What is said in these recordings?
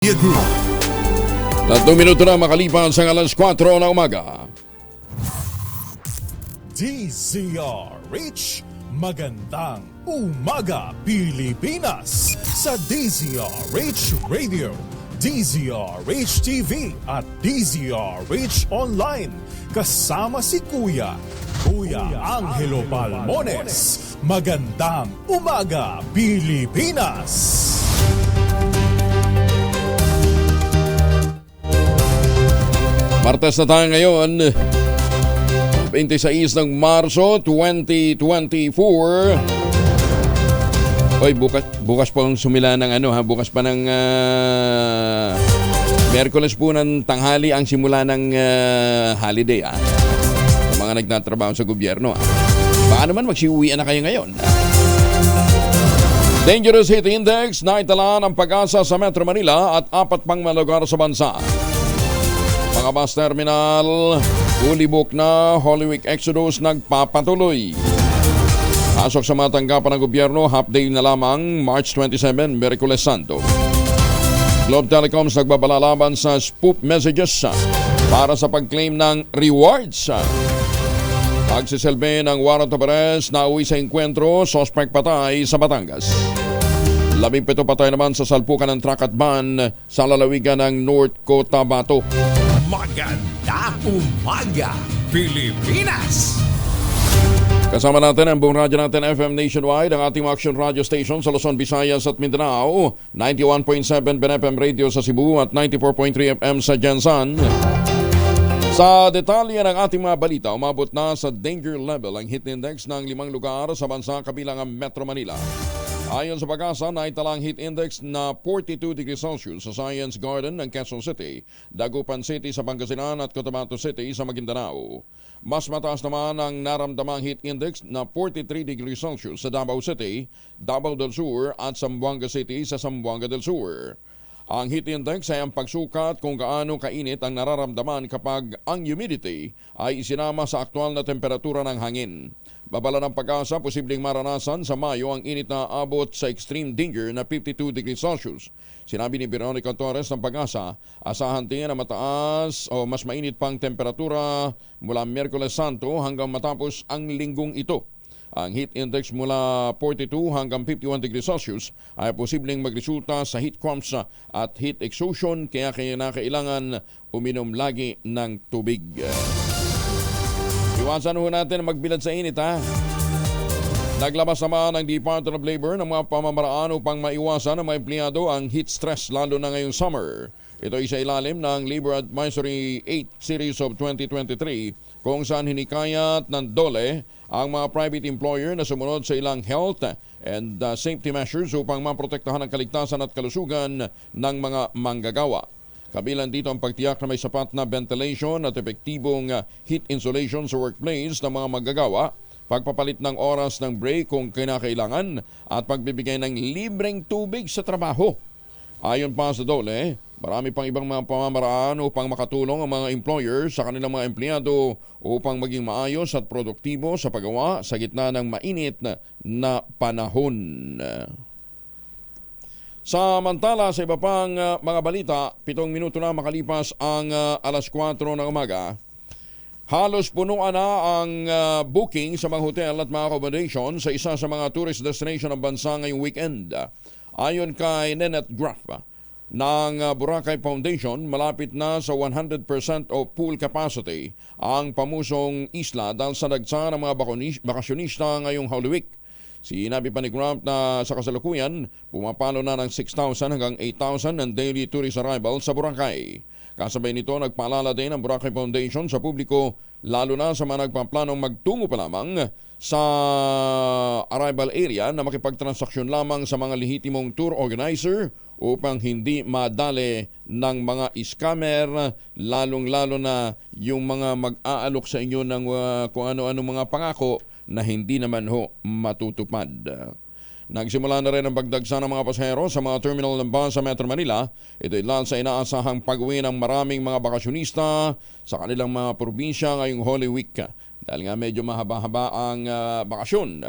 Group. 3 minuto na makalipas ang alas 4 ng umaga. DZRH, magandang umaga Pilipinas sa DZRH Radio, DZRH TV at DZRH Online. Kasama si Kuya Angelo Palmones. Magandang umaga Pilipinas. Martes na tayo ngayon, 26 ng Marso 2024. Oy, bukas po ang sumila ng bukas pa ng Miyerkules po ng tanghali ang simula ng holiday sa mga nagtatrabaho sa gobyerno. Baka naman magsiuwian na kayo ngayon. Dangerous Heat Index na itala ng Pag-asa sa Metro Manila at 4 pang mga lugar sa bansa. Mga bus terminal, fully booked na, Holy Week Exodus nagpapatuloy. Pasok sa mga tanggapan ng gobyerno, half day na lamang, March 27, Miyerkules Santo. Globe Telecoms nagbabalalaban sa spoof messages para sa pag-claim ng rewards. Pagsisilbi ng warrant of arrest na uwi sa enkwentro, suspect patay sa Batangas. 17 patay naman sa salpukan ng truck at van sa lalawigan ng North Cotabato. Magandang umaga, Pilipinas! Kasama natin ang buong radyo natin FM Nationwide, ang ating action radio station sa Luzon, Visayas at Mindanao, 91.7 BNFM Radio sa Cebu at 94.3 FM sa Jensan. Sa detalye ng ating mga balita, umabot na sa danger level ang heat index ng 5 lugar sa bansa kabilang ang Metro Manila. Ayon sa Pag-asa, naitala ang heat index na 42 degrees Celsius sa Science Garden ng Quezon City, Dagupan City sa Pangasinan at Cotabato City sa Maguindanao. Mas mataas naman ang naramdamang heat index na 43 degrees Celsius sa Davao City, Davao del Sur at Zamboanga City sa Zamboanga del Sur. Ang heat index ay ang pagsukat kung gaano kainit ang nararamdaman kapag ang humidity ay isinama sa aktual na temperatura ng hangin. Babala ng Pag-asa, posibleng maranasan sa Mayo ang init na abot sa extreme danger na 52 degrees Celsius. Sinabi ni Veronica Torres ng Pag-asa, asahan din na mataas o mas mainit pang temperatura mula Miyerkules Santo hanggang matapos ang linggong ito. Ang heat index mula 42 hanggang 51 degrees Celsius ay posibleng magresulta sa heat cramps at heat exhaustion kaya kailangan uminom lagi ng tubig. Iwasan ho natin magbilad sa init Naglabas naman ng Department of Labor ng mga pamamaraan upang maiwasan ng mga empleyado ang heat stress lalo na ngayong summer. Ito ay sa ilalim ng Labor Advisory 8 Series of 2023 kung saan hinikayat ng DOLE ang mga private employer na sumunod sa ilang health and safety measures upang maprotektahan ang kaligtasan at kalusugan ng mga manggagawa. Kabilang dito ang pagtiyak na may sapat na ventilation at epektibong heat insulation sa workplace ng mga manggagawa, pagpapalit ng oras ng break kung kinakailangan at pagbibigay ng libreng tubig sa trabaho. Ayon pa sa DOLE, marami pang ibang mga pamamaraan upang makatulong ang mga employer sa kanilang mga empleyado upang maging maayos at produktibo sa paggawa sa gitna ng mainit na panahon. Samantala, sa iba pang mga balita, 7 minuto na makalipas ang alas 4 ng umaga. Halos punuan na ang booking sa mga hotel at mga accommodation sa isa sa mga tourist destination ng bansa ngayong weekend. Ayon kay Nenet Graf ng Boracay Foundation, malapit na sa 100% of pool capacity ang pamusong isla dahil sa dagsa ng mga bakasyonista ngayong Holy Week. Sinabi pa ni Grant na sa kasalukuyan, pumapalo na ng 6,000 hanggang 8,000 ang daily tourist arrival sa Boracay. Kasabay nito, nagpaalala din ang Boracay Foundation sa publiko, lalo na sa mga nagpaplanong magtungo pa lamang sa arrival area na makipagtransaksyon lamang sa mga lehitimong tour organizer upang hindi madali ng mga scammer, lalong-lalo na yung mga mag-aalok sa inyo ng kung ano-ano mga pangako na hindi naman matutupad. Nagsimula na rin ang pagdagsa ng mga pasahero sa mga terminal ng bus sa Metro Manila. Ito ay dahil sa inaasahang pag-uwi ng maraming mga bakasyonista sa kanilang mga probinsya ngayong Holy Week. dahil nga medyo mahaba-haba ang bakasyon.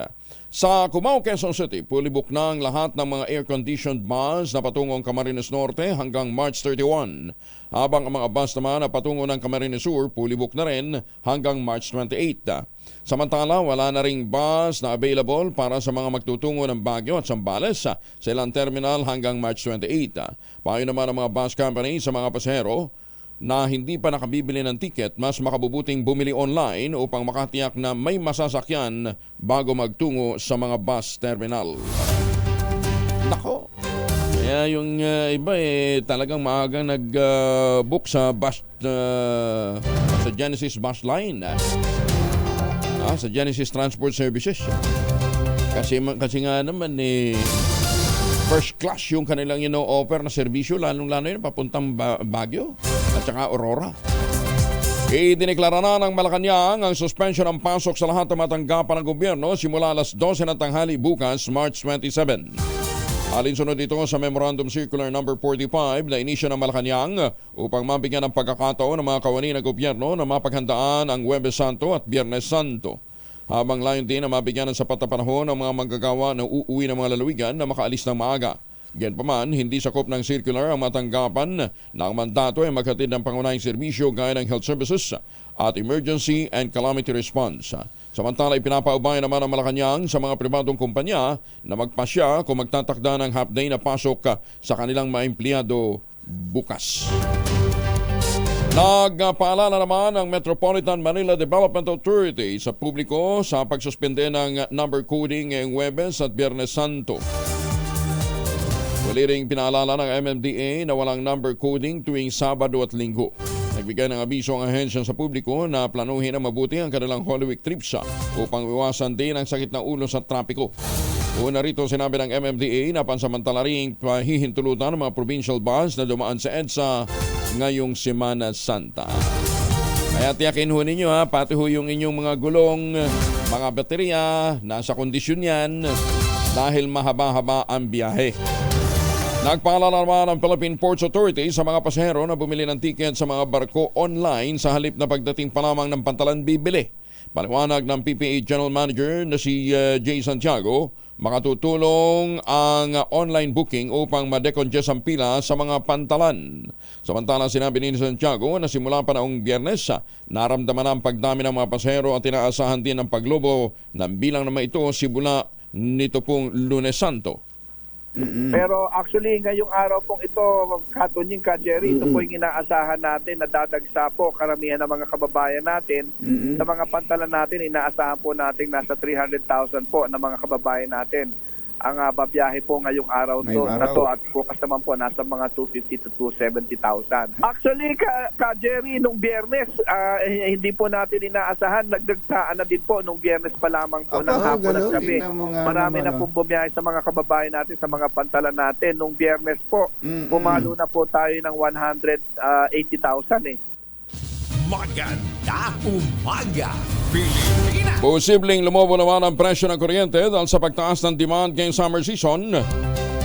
Sa Cubao, Quezon City, fully booked na ang lahat ng mga air-conditioned bus na patungong Camarines Norte hanggang March 31. Habang ang mga bus naman na patungo ng Camarines Sur, fully booked na rin hanggang March 28. Samantala, wala na ring bus na available para sa mga magtutungo ng Baguio at Zambales sa ilang terminal hanggang March 28. Payo naman ang mga bus company sa mga pasahero na hindi pa nakabibili ng ticket, mas makabubuting bumili online upang makatiyak na may masasakyan bago magtungo sa mga bus terminal. Nako! Kaya yung iba talagang maagang nag-book sa bus, sa Genesis Bus Line. Sa Genesis Transport Services. Kasi nga naman first class yung kanilang ino-offer na serbisyo, lalong-lalo yun papuntang Baguio at saka Aurora. Idineklara na ng Malacanang ang suspension ng pasok sa lahat ng matanggapan ng gobyerno simula alas 12 ng tanghali bukas, March 27. Alinsunod ito sa Memorandum Circular No. 45 na inisyo ng Malacanang upang mabigyan ng pagkakataon ng mga kawani ng gobyerno na mapaghandaan ang Huwebes Santo at Biyernes Santo. Habang layon din na mabigyan ng sapat na panahon ng mga manggagawa na uuwi ng mga lalawigan na makaalis ng maaga. Gayunpaman, hindi sakop ng circular ang matanggapan na ang mandato ay maghatid ng pangunahing serbisyo gaya ng health services at emergency and calamity response. Samantala, ipinapaubaya naman ang Malacanang sa mga pribadong kumpanya na magpasya kung magtatakda ng half-day na pasok sa kanilang mga empleyado bukas. Nagpaalala naman ang Metropolitan Manila Development Authority sa publiko sa pagsuspende ng number coding ngayong Huwebes at Biyernes Santo. Muli ring pinaalala ng MMDA na walang number coding tuwing Sabado at Linggo. Nagbigay ng abiso ang ahensya sa publiko na planuhin na mabuti ang kanilang Holy Week trips upang iwasan din ang sakit na ulo sa trapiko. Una rito sinabi ng MMDA na pansamantala ring pahihintulutan ng mga provincial bus na dumaan sa EDSA ngayong Semana Santa. Kaya tiyakin ho ninyo pati ho yung inyong mga gulong, mga baterya, nasa kondisyon yan dahil mahaba-haba ang biyahe. Nagpaalala naman ang Philippine Ports Authority sa mga pasahero na bumili ng ticket sa mga barko online sa halip na pagdating pa lamang ng pantalan bibili. Paliwanag ng PPA General Manager na si Jay Santiago, makatutulong ang online booking upang ma-decongest ang pila sa mga pantalan. Samantala sinabi ni Santiago na simula pa noong Biyernes, naramdaman ang pagdami ng mga pasahero at inaasahan din ang paglobo ng bilang naman ito simula nito pong Lunes Santo. Pero actually ngayong araw pong ito, Katunying, Jerry, ito po yung inaasahan natin na dadagsa po karamihan ng mga kababayan natin. Sa mga pantalan natin, inaasahan po natin nasa 300,000 po na mga kababayan natin ang babiyahe po ngayong araw na to at bukas naman po nasa mga 250 to 270,000. Actually, Jerry, nung Biyernes, hindi po natin inaasahan, nagdagsaan na din po nung Biyernes pa lamang po ng hapon at gabi. Marami na pong bumiyahe sa mga kababayan natin, sa mga pantalan natin. Nung Biyernes po, pumalo na po tayo ng 180,000 Maganda umaga, Pilipinas! Posibleng lumobo naman ang presyo ng kuryente dahil sa pagtaas ng demand ngayong summer season.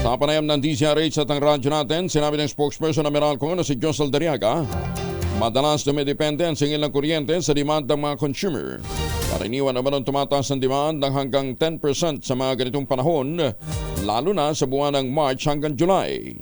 Sa panayam ng DZRH at ang radyo natin, sinabi ng spokesperson ng Meralco na si Josel Dariaga, madalas dumidepende ang singil ng kuryente sa demand ng mga consumer. Karaniwan naman ang tumataas ng demand ng hanggang 10% sa mga ganitong panahon, lalo na sa buwan ng March hanggang July.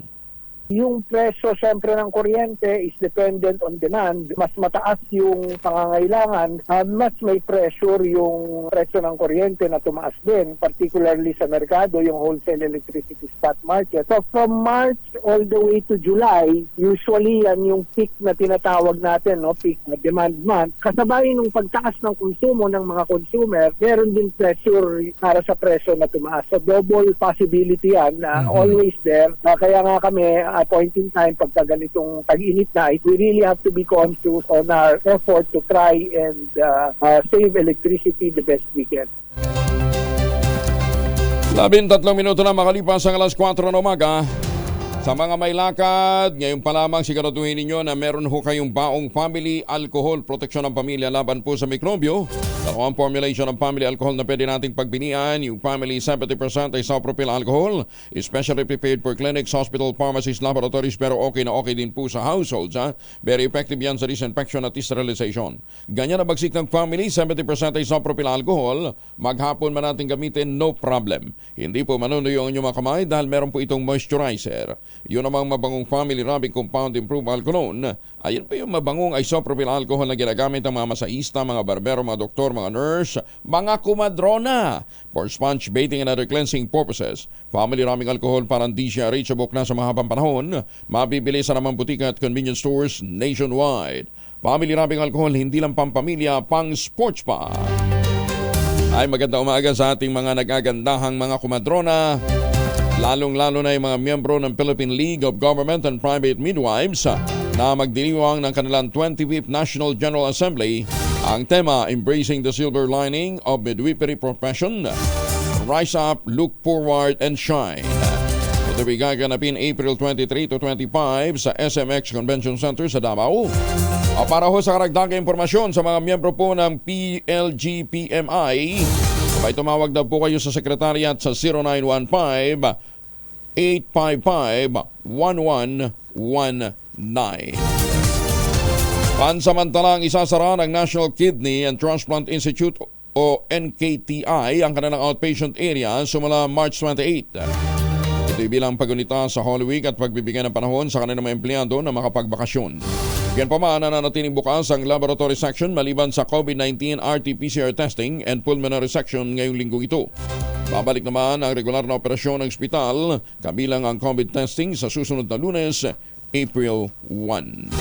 Yung presyo siyempre ng kuryente is dependent on demand. Mas mataas yung pangangailangan, mas may pressure yung presyo ng kuryente na tumaas din, particularly sa merkado, yung wholesale electricity spot market. So from March all the way to July, usually yan yung peak na tinatawag natin, peak na demand month. Kasabay nung pagtaas ng konsumo ng mga consumer, meron din pressure para sa presyo na tumaas. So double possibility yan, always there. Kaya nga kami, at point in time, pagka ganitong tag-init na, we really have to be conscious on our effort to try and save electricity the best we can. 13 minuto na makalipas ang alas 4 ng umaga. Sa mga may lakad, ngayon pa lamang siguraduhin ninyo na meron ho kayong baong family alcohol, proteksyon ng pamilya laban po sa mikrobyo. Dalawang formulation ng family alcohol na pwede nating pagbinian. Yung family 70% ay isopropyl alcohol, especially prepared for clinics, hospital, pharmacies, laboratories, pero okay na okay din po sa households. Very effective yan sa disinfection at sterilization. Ganyan na bagsik ng family, 70% ay isopropyl alcohol. Maghapon man natin gamitin, no problem. Hindi po manunuyo ang inyong mga kamay dahil meron po itong moisturizer. Yun namang mabangong family rubbing compound improved alcohol. Ayun pa yung mabangong isopropyl alcohol na ginagamit ng mga masaista, mga barbero, mga doktor, mga nurse, mga kumadrona for sponge bathing and other cleansing purposes. Family rubbing alcohol parang di siya reachable na sa mahabang panahon. Mabibili sa namang butika at convenience stores nationwide. Family rubbing alcohol hindi lang pampamilya, pang sports pa. Ay maganda umaga sa ating mga nagagandahang mga kumadrona. Lalong-lalo na yung mga miyembro ng Philippine League of Government and Private Midwives na magdiriwang ng kanilang 25th National General Assembly. Ang tema, Embracing the Silver Lining of Midwifery Profession. Rise up, look forward, and shine. Ito ay gaganapin April 23 to 25 sa SMX Convention Center sa Davao. Para ho sa karagdagang impormasyon sa mga miyembro po ng PLGPMI, may tumawag daw po kayo sa sekretariat sa 0915-855-1119. Pansamantalang isasara ng National Kidney and Transplant Institute o NKTI ang kanilang outpatient area sumula March 28. Ito'y bilang pagunita sa Holy Week at pagbibigyan ng panahon sa kanilang mga empleyado na makapagbakasyon. Yan pa man, nananatiling bukas ang laboratory section maliban sa COVID-19 RT-PCR testing and pulmonary section ngayong linggong ito. Babalik naman ang regular na operasyon ng ospital kabilang ang COVID testing sa susunod na Lunes, April 1.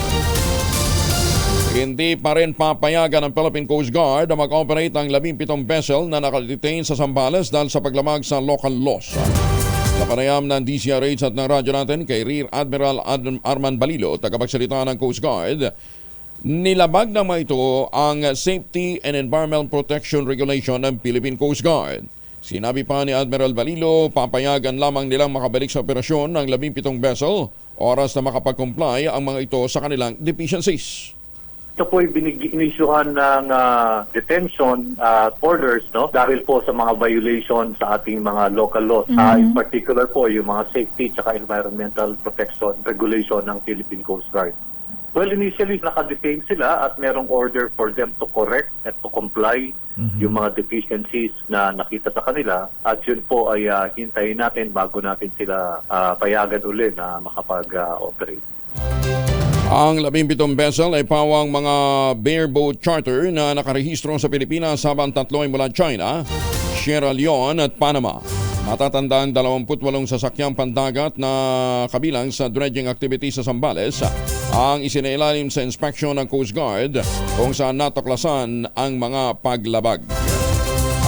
Hindi pa rin papayagan ng Philippine Coast Guard na mag-operate ang 17 vessel na nakadetain sa Zambales dahil sa paglamag sa local laws. Sa panayam ng DCRH at ng radyo natin kay Rear Admiral Arman Balilo, tagapagsalita ng Coast Guard, nilabag naman ito ang Safety and Environmental Protection Regulation ng Philippine Coast Guard. Sinabi pa ni Admiral Balilo, papayagan lamang nilang makabalik sa operasyon ng 17 vessel oras na makapag-comply ang mga ito sa kanilang deficiencies. Ito po ay inisyuhan ng detention orders, no? Dahil po sa mga violation sa ating mga local laws. In particular po yung mga safety at environmental protection regulation ng Philippine Coast Guard. Well, initially naka-detain sila at merong order for them to correct at to comply yung mga deficiencies na nakita sa kanila. At yun po ay hintayin natin bago natin sila payagan uli na makapag-operate. Ang 17 vessel ay pawang mga bareboat charter na nakarehistro sa Pilipinas habang 3 ay mula China, Sierra Leone at Panama. Matatandaan 28 sasakyang pandagat na kabilang sa dredging activity sa Zambales ang isinailalim sa inspection ng Coast Guard kung saan natuklasan ang mga paglabag.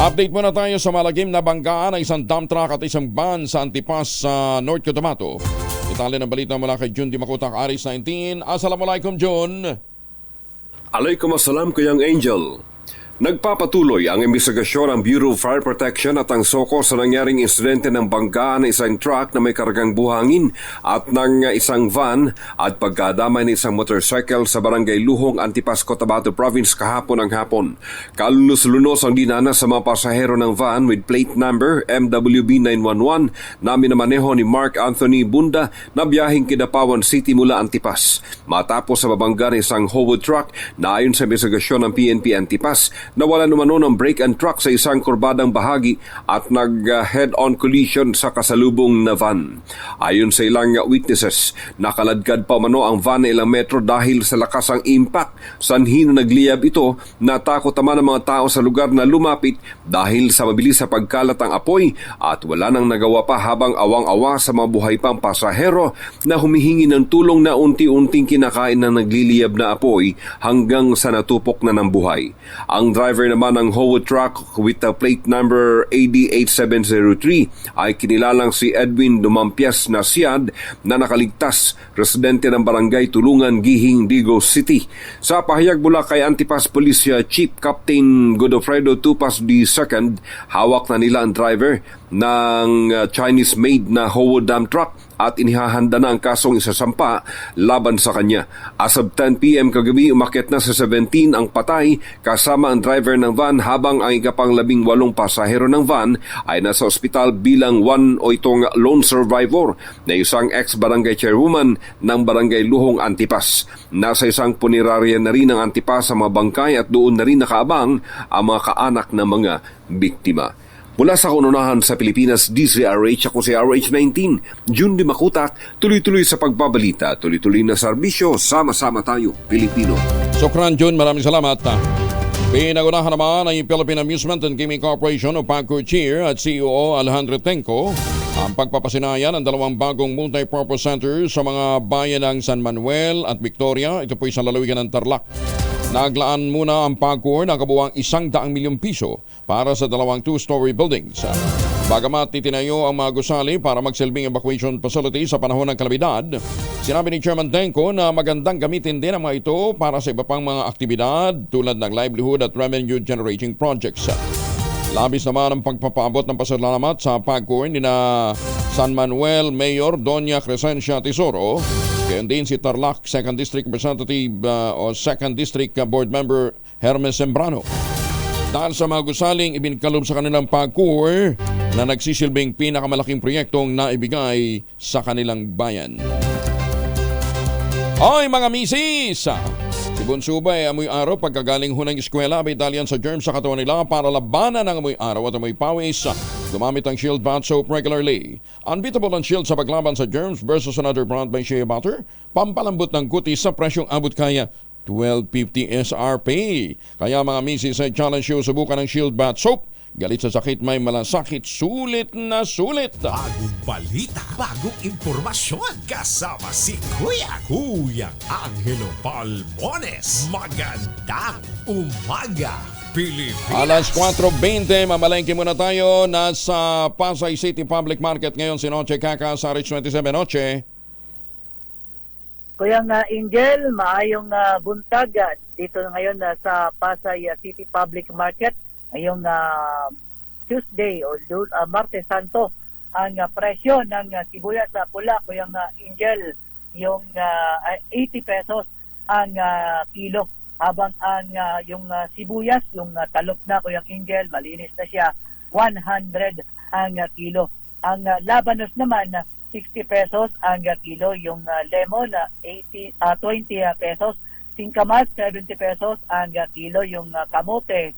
Update muna tayo sa malagim na banggaan ng isang dump truck at isang van sa Antipas sa North Cotabato. Detalye ng balita mula kay Jun Dimakutak, Aris 19. Assalamualaikum, Jun. Alaikumussalam, Kuyang Angel. Nagpapatuloy ang investigasyon ng Bureau of Fire Protection at ang SOCO sa nangyaring insidente ng banggaan ng isang truck na may kargang buhangin at ng isang van at pagkadamay ng isang motorcycle sa barangay Luhong, Antipas, Cotabato Province kahapon ng hapon. Kalunos-lunos ang dinana sa mga pasahero ng van with plate number MWB911 na minamaneho ni Mark Anthony Bunda na biyaheng Kidapawan City mula Antipas. Matapos sa babangga ng isang Howood truck na ayon sa investigasyon ng PNP Antipas, nawala naman ng brake and truck sa isang kurbadang bahagi at nag-head-on collision sa kasalubong na van. Ayon sa ilang witnesses, nakaladkad pa umano ang van na ilang metro dahil sa lakas ang impact. Sanhi na nagliyab ito, natakot naman ang mga tao sa lugar na lumapit dahil sa mabilis sa pagkalat ang apoy at wala nang nagawa pa habang awang-awa sa mga buhay pang pasahero na humihingi ng tulong na unti-unting kinakain ng nagliliyab na apoy hanggang sa natupok na ng buhay. Ang driver naman ng Howood truck with the plate number AD8703 ay kinilalang si Edwin Dumampias na siyad na nakaligtas, residente ng barangay Tulungan, Gihing, Digos City. Sa pahayag mula kay Antipas Police Chief Captain Godofredo Tupas II, hawak na nila ang driver ng Chinese-made na Howood dump truck at inihahanda na ang kasong isasampa laban sa kanya. As of 10 p.m. kagabi, umakyat na sa 17 ang patay kasama ang driver ng van, habang ang ikapang 18 pasahero ng van ay nasa ospital bilang one o itong lone survivor na isang ex-barangay chairwoman ng barangay Luhong Antipas. Nasa isang punerarya na rin ang Antipas sa mga bangkay at doon na rin nakaabang ang mga kaanak ng mga biktima. Mula sa kanunahan sa Pilipinas, DZRH, ako si RH19, June Makutak, tuloy-tuloy sa pagbabalita, tuloy-tuloy na serbisyo, sama-sama tayo, Pilipino. Sokran Jun, maraming salamat. Pinagunahan naman ang Philippine Amusement and Gaming Corporation o PAGCOR Chair at CEO Alejandro Tenco ang pagpapasinayan ng 2 bagong multipurpose centers sa mga bayan ng San Manuel at Victoria. Ito po sa lalawigan ng Tarlac. Naglaan muna ang PAGCOR ng kabuuang 100 milyong piso para sa 2 two-story buildings. Bagamat itinayo ang mga gusali para magsilbing evacuation facility sa panahon ng kalamidad, sinabi ni Chairman Tenco na magandang gamitin din ang mga ito para sa iba pang mga aktibidad tulad ng livelihood at revenue generating projects. Labis naman ang pagpapaabot ng pasalamat sa PAGCOR ni na San Manuel Mayor Doña Crescencia Tesoro, gayon din si Tarlac 2nd District Representative o 2nd District Board Member Hermes Sembrano. Dahil sa mga gusaling ibinkalob sa kanilang PAGCOR na nagsisilbing pinakamalaking proyektong naibigay sa kanilang bayan. Oy mga misis! Si Bunso ba ay amoy araw pagkagaling ho ng eskwela, may dalian sa germs sa katawan nila para labanan ng amoy araw at amoy pawis. Gumamit ang Shield Bath Soap regularly. Unbeatable ang Shield sa paglaban sa germs versus another brand by Shea Butter. Pampalambot ng kutis sa presyong abot kaya $12.50 SRP. Kaya mga misis ay challenge you, subukan ng Shield Bath Soap. Galit sa sakit, may malasakit, sulit na sulit. Bagong balita, bagong impormasyon. Kasama si Kuya Angelo Palmones. Magandang umaga, Pilipinas. Alas 4:20, mamalengke muna tayo. Nasa Pasay City Public Market ngayon si Noche Kaka sa Rich 27. Noche. Kuya Angel, maayong buntag dito ngayon sa Pasay City Public Market. Ngayong Tuesday o Martes Santo, ang presyo ng sibuyas sa pula, Kuya Angel, yung 80 pesos ang kilo. Habang ang yung sibuyas, yung talop na, Kuya Angel, malinis na siya, 100 ang kilo. Ang labanos naman, 60 pesos ang kilo. Yung lemon, 20 pesos. Singkamas, 70 pesos ang kilo. Yung kamote,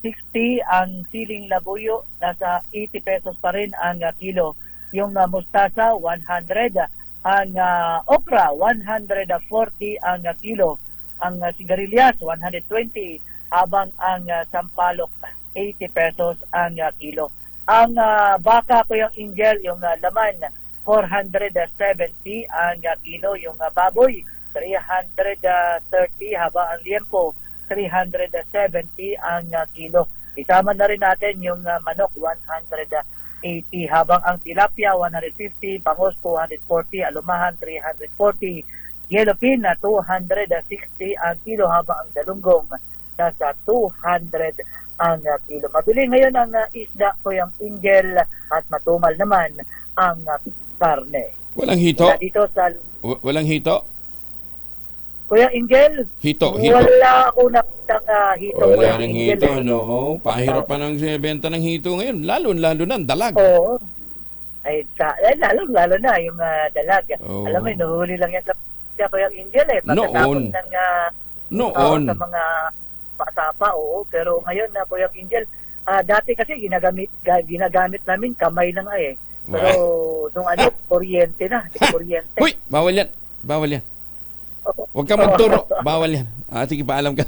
60. Ang siling labuyo, nasa 80 pesos pa rin ang kilo. Yung mustasa, 100. Ang okra, 140 ang kilo. Ang sigarilyas, 120. Habang ang sampalok, 80 pesos ang kilo. Ang baka, Kuya Angel, yung laman, 470 ang kilo. Yung baboy, 330. Habang ang liempo, 370 ang kilo. Isama na rin natin yung manok, 180. Habang ang tilapia, 150. Bangus, 240. Alumahan, 340. Yellowfin na 260 ang kilo. Habang ang dalunggong, nasa 200 ang kilo. Mabili ngayon ang isda, Kuya Angel, at matumal naman ang karne. Walang hito? Dito sa... Walang hito? Kuya Angel? Hito. Wala ako nakitang hito. Wala ng hito, no? Pahirap pa ng benta ng hito ngayon. Lalo na ang dalag. Oo. Lalo na yung dalag. Oo. Alam mo, nuhuli lang yan sa Kuya Angel eh. Pagkatapos Noon. Sa mga pasapa, oo. Pero ngayon na Kuya Angel, dati kasi ginagamit namin kamay lang eh. Pero nung kuryente na. Kuryente. Uy! Bawal yan. Huwag ka magturo. Bawal yan. Sige, paalam ka.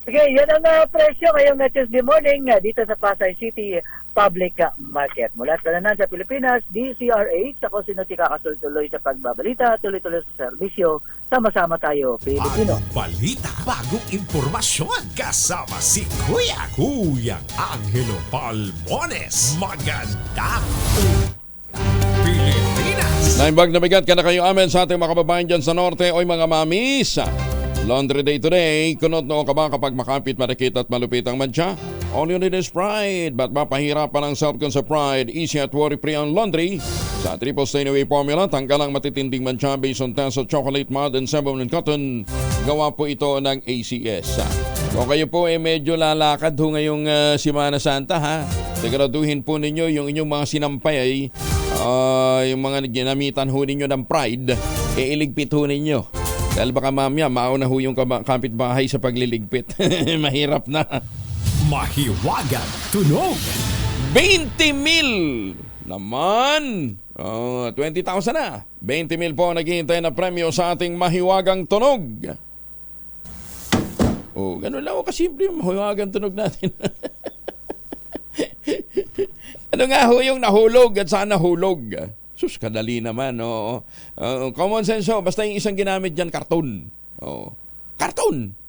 Sige, yan ang presyo ngayong Tuesday morning dito sa Pasay City Public Market. Mula sa Tanan sa Pilipinas, DCRH, ako si Noche Kakasultuloy sa pagbabalita, tuloy-tuloy sa serbisyo, sama-sama tayo, Pilipino. Bagong balita, bagong impormasyon. Kasama si Kuya Angelo Palmones. Magandang Pilipinas. Naimbag na bigat ka na kayo amin sa ating mga kababayan dyan sa Norte. Oy mga mamis, Laundry Day today. Kunot noo ka ba kapag makapit, marikit at malupit ang mancha? All you need is pride. Ba't mapahirapan ang self-con sa pride? Easy at worry-free ang laundry. Sa Triple Stain Away Formula, tanggal ang matitinding mancha based on test of chocolate, mud, and sebum and cotton. Gawa po ito ng ACS. Kung kayo po medyo lalakad ho ngayong Semana Santa, ha? Siguraduhin po ninyo yung inyong mga sinampay ay yung mga ginamitan ho ninyo ng pride, iligpit ho ninyo. Dahil baka mamaya mauna ho yung kapitbahay sa pagliligpit. Mahirap na. Mahiwagang tunog. 20,000 naman. 20,000 na. 20,000 po naghihintay na premyo sa ating mahiwagang tunog. Ganun lang kasimple yung mahiwagang tunog natin. Ano nga ho yung nahulog at saan nahulog? Sus, kadali naman. Common sense ho. Basta yung isang ginamit dyan, karton. Karton!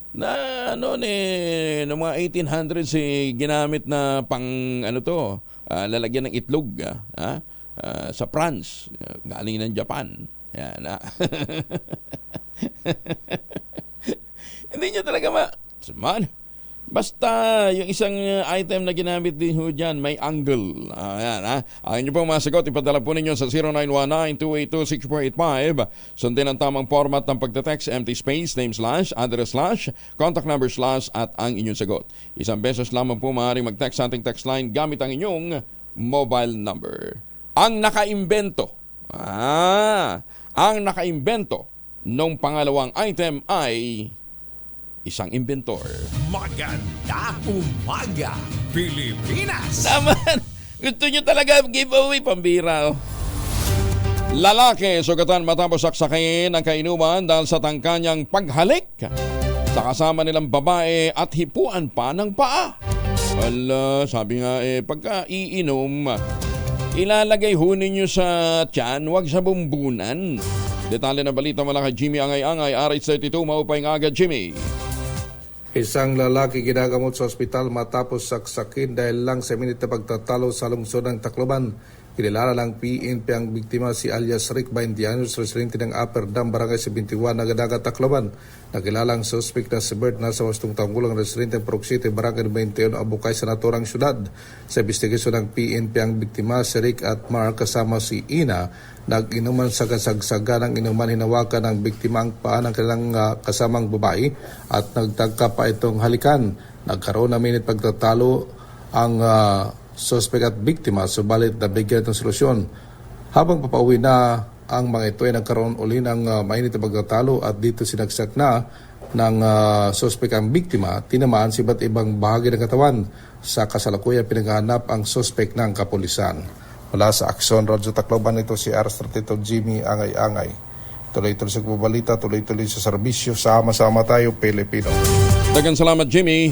Na noong mga 1800s ginamit na pang lalagyan ng itlog sa France, galing ng Japan. Yan. Hindi niya talaga basta yung isang item na ginamit din ho dyan, may angle. Ayan, Ang inyo pong mga sagot, ipadala po ninyo sa 0919-282-6485. Sundin ang tamang format ng pagte-text, empty space, name / address / contact number / at ang inyong sagot. Isang beses lamang po maaaring mag-text sa ating text line gamit ang inyong mobile number. Ang nakaimbento nung pangalawang item ay isang inventor. Magandang umaga, Pilipinas! Naman! Gusto nyo talaga giveaway, pambira. Lalaki sugatan matapos saksakin ang kainuman dahil sa tangkanyang paghalik sa kasama nilang babae at hipuan pa ng paa. Wala, sabi nga pagka iinom, ilalagay ho ninyo sa tiyan, wag sa bumbunan. Detalye ng balita mula kay Jimmy Angay-Angay, RH32, maupay nga agad, Jimmy. Isang lalaki ginagamot sa ospital matapos saksakin dahil lang sa minute na pagtatalo sa lungsod ng Tacloban. Kinilala ng PNP ang biktima si alias Rick 20 anos, residente ng Upper Dam, Barangay 71, Nagadaga, Tacloban. Nakilala ang suspect na si Bert na sa wastong tanggulang residente ng Purok City, Barangay 21, Abukay sa naturang syudad. Sa investigasyon ng PNP ang biktima si Rick at Mark kasama si Ina nag-inuman sa kasagsagan ng inuman, hinawakan ng biktima ang paa ng kanilang kasamang babae at nagtagka pa itong halikan. Nagkaroon na minute pagtatalo ang suspect at biktima, subalit nabigyan ng solusyon. Habang papauwi na ang mga ito ay nagkaroon uli ng mainit na pagtatalo at dito sinagsak na ng suspect ang biktima. Tinamaan sa iba't ibang bahagi ng katawan. Sa kasalukuyan pinaghahanap ang suspect ng kapulisan. Mula sa Aksyon Radyo Tacloban, ito si RH32 Jimmy Angay-Angay. Tuloy-tuloy sa kubalita, tuloy-tuloy sa serbisyo. Sama-sama tayo, Pilipino. Dagang salamat, Jimmy.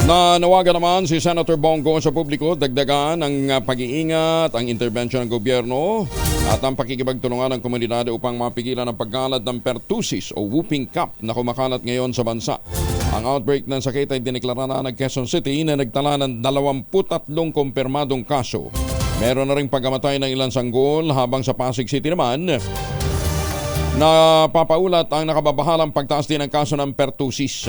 Nawagan naman si Senator Bongo sa publiko, dagdagan ang pag-iingat, ang intervention ng gobyerno at ang pakikipagtulungan ng komunidad upang mapigilan ang pagkalat ng pertussis o whooping cough na kumakalat ngayon sa bansa. Ang outbreak ng sakit ay dineklara na ng Quezon City na nagtala ng 23 kumpirmadong kaso. Meron na ring pagkamatay ng ilang sanggol, habang sa Pasig City naman napapaulat ang nakababahalang pagtaas din ng kaso ng pertussis.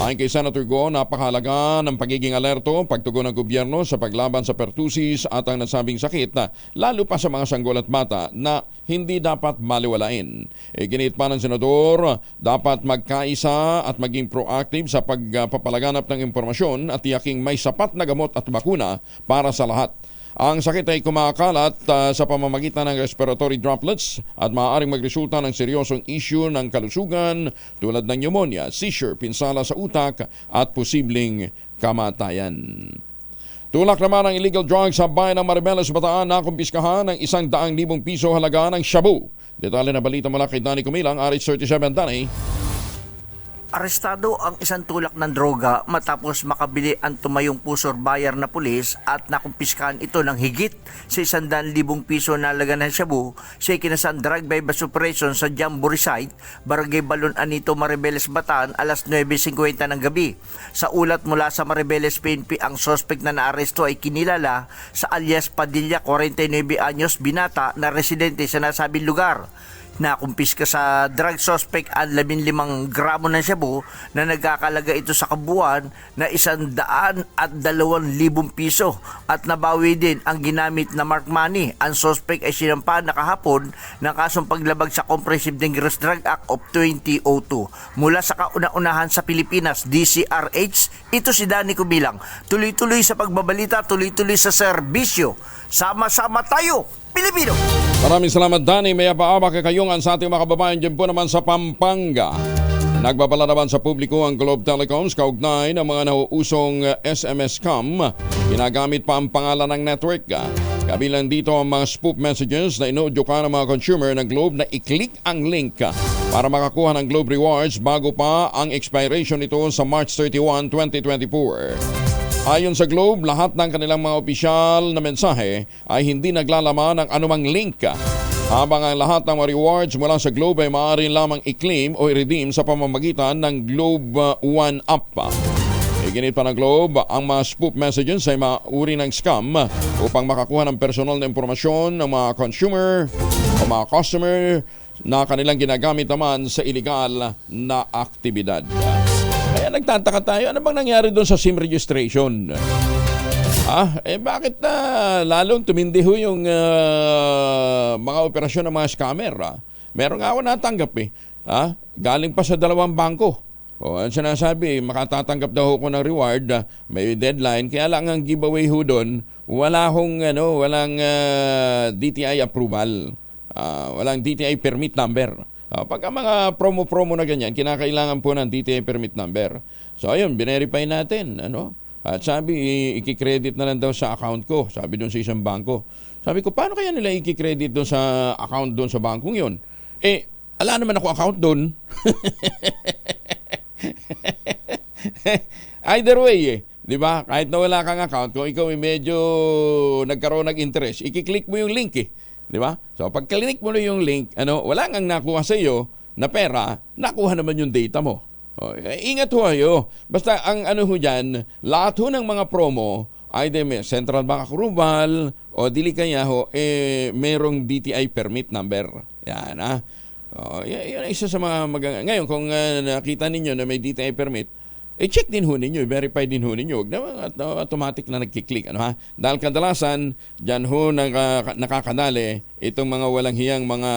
Ayon kay Senator Go, napakahalaga ng pagiging alerto, pagtugon ng gobyerno sa paglaban sa pertussis at ang nasabing sakit, lalo pa sa mga sanggol at bata na hindi dapat maliwalain. Ginit pa ng Senador, dapat magkaisa at maging proactive sa pagpapalaganap ng impormasyon at tiyaking may sapat na gamot at bakuna para sa lahat. Ang sakit ay kumakalat sa pamamagitan ng respiratory droplets at maaaring magresulta ng seryosong issue ng kalusugan tulad ng pneumonia, seizure, pinsala sa utak at posibleng kamatayan. Tulak naman ang illegal drugs sa bayan ng Maribeles, Bataan na kumpiskahan ng 100,000 piso halaga ng shabu. Detalye na balita mula kay Danny Kumilang, RH37 Danny. Arestado ang isang tulak ng droga matapos makabili ang tumayong pusor bayar na pulis at nakumpiskahan ito ng higit sa 100,000 piso na halaga ng shabu sa ikinasang drug bypass operation sa Jamboree Site, Barangay Balon Anito, Maribeles, Bataan, alas 9:50 ng gabi. Sa ulat mula sa Maribeles PNP, ang suspect na naaresto ay kinilala sa alias Padilla, 49 anyos, binata na residente sa nasabing lugar. Nakumpiska sa drug suspect ang 15 gramo ng shabu na nagkakalaga ito sa kabuuan na 102,000 piso at nabawi din ang ginamit na mark money. Ang suspect ay sinampahan na kahapon ng kasong paglabag sa Comprehensive Dangerous Drug Act of 2002. Mula sa kauna-unahan sa Pilipinas, DCRH, ito si Danny Kubilang. Tuloy-tuloy sa pagbabalita, tuloy-tuloy sa serbisyo. Sama-sama tayo, Pilipino! Maraming salamat, Danny. May apaaba kakayungan sa ating mga kababayan dyan po naman sa Pampanga. Nagbabala naman sa publiko ang Globe Telecoms kaugnay ng mga nauusong SMS scam. Ginagamit pa ang pangalan ng network. Kabilang dito ang mga spoof messages na inuudyo ka ng mga consumer ng Globe na i-click ang link para makakuha ng Globe Rewards bago pa ang expiration nito sa March 31, 2024. Ayon sa Globe, lahat ng kanilang mga opisyal na mensahe ay hindi naglalaman ng anumang link. Habang ang lahat ng mga rewards mula sa Globe ay maaari lamang i-claim o i-redeem sa pamamagitan ng Globe One app. Iginit pa ng Globe, ang mga spoof messages ay mauri ng scam upang makakuha ng personal na impormasyon ng mga consumer o mga customer na kanilang ginagamit naman sa illegal na aktibidad. Kaya nagtataka tayo, ano bang nangyari doon sa SIM registration? Bakit lalong tumindi ho yung mga operasyon ng mga scammer? Meron nga ako natanggap galing pa sa 2 bangko. Ang sinasabi, makatatanggap daw ako ng reward, may deadline, kaya lang ang giveaway ho doon, walang DTI approval, walang DTI permit number. Pagka mga promo na ganyan, kinakailangan po ng DTI permit number. So ayun, binerify natin, At sabi, i-credit na lang daw sa account ko, sabi doon sa isang bangko. Sabi ko, paano kaya nila i-credit doon sa account doon sa bangkong yun? Ala naman ako account doon. Either way, di ba? Kahit na wala kang account, kung ikaw ay medyo nagkaroon ng interest, i-click mo yung link di ba? So pag click mo na yung link, wala nang nakuha sa iyo na pera, nakuha naman yung data mo. Ingat ho kayo. Basta ang diyan, lahat ho ng mga promo ay may Central Bank approval o dili kaya merong DTI permit number. Yan yan ang isa sa mga ngayon kung nakita ninyo na may DTI permit, check din ho ninyo, verify din ho ninyo. Huwag naman automatic na nagkiklik. Dahil kadalasan, dyan ho nakakadali itong mga walang hiyang mga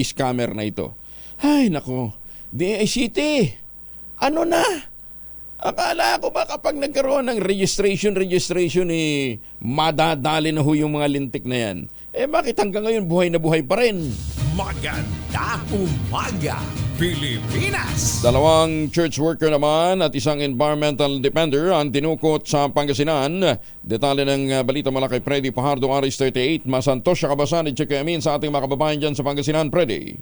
scammer na ito. Ay, nako. DICT, ano na? Akala ko ba kapag nagkaroon ng registration, madadali na ho yung mga lintik na yan. Bakit hanggang ngayon buhay na buhay pa rin? Maganda umaga, Pilipinas! 2 church worker naman at isang environmental defender ang tinukot sa Pangasinan. Detalye ng balita mula kay Freddy Fajardo, Aris 38. Masantos siya kabasan at Amin sa ating mga kababayan dyan sa Pangasinan, Freddy.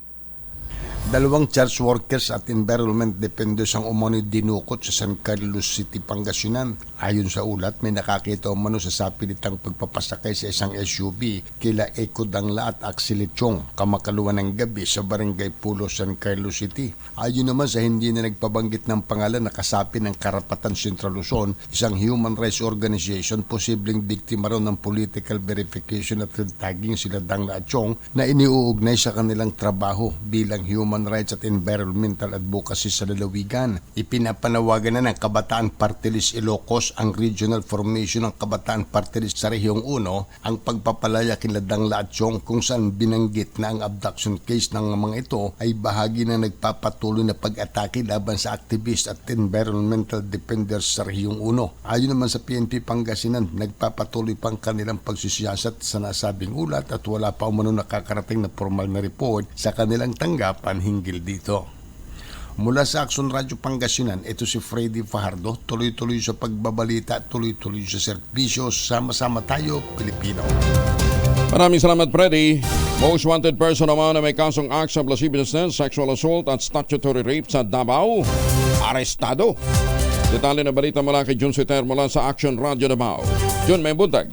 2 church workers at environment defenders ang umano'y dinukot sa San Carlos City, Pangasinan. Ayon sa ulat, may nakakita umano sa sapilitang pagpapasakay sa isang SUV kila Eko Dangla at Axel Chong kamakaluan ng gabi sa Barangay Pulo, San Carlos City. Ayon naman sa hindi na nagpabanggit ng pangalan na kasapi ng Karapatan Central Luzon, isang human rights organization, posibleng biktima raw ng political verification at tagging sila Dangla at Chong na iniuugnay sa kanilang trabaho bilang human rights at environmental advocacy sa lalawigan. Ipinapanawagan na ng Kabataan Party List Ilocos ang regional formation ng Kabataan Party List sa Rehiyong 1 ang pagpapalaya kina Dangla at Chong kung saan binanggit na ang abduction case ng mga ito ay bahagi na nagpapatuloy na pag-atake laban sa activist at environmental defenders sa Rehiyong 1. Ayon naman sa PNP Pangasinan, nagpapatuloy pang kanilang pagsisiyasat sa nasabing ulat at wala pa umano nakakarating na formal na report sa kanilang tanggapan hinggil dito. Mula sa Action Radio Pangasinan, ito si Freddy Fajardo, tuloy-tuloy sa pagbabalita, tuloy-tuloy sa serbisyo, sama-sama tayo, Pilipino. Maraming salamat, Freddy. Most wanted person naman na may kasong acts of lasciviousness, sexual assault at statutory rape sa Davao, arestado. Detalye na balita mula kay Jun Suter mula sa Action Radio Davao. Jun, may buntag.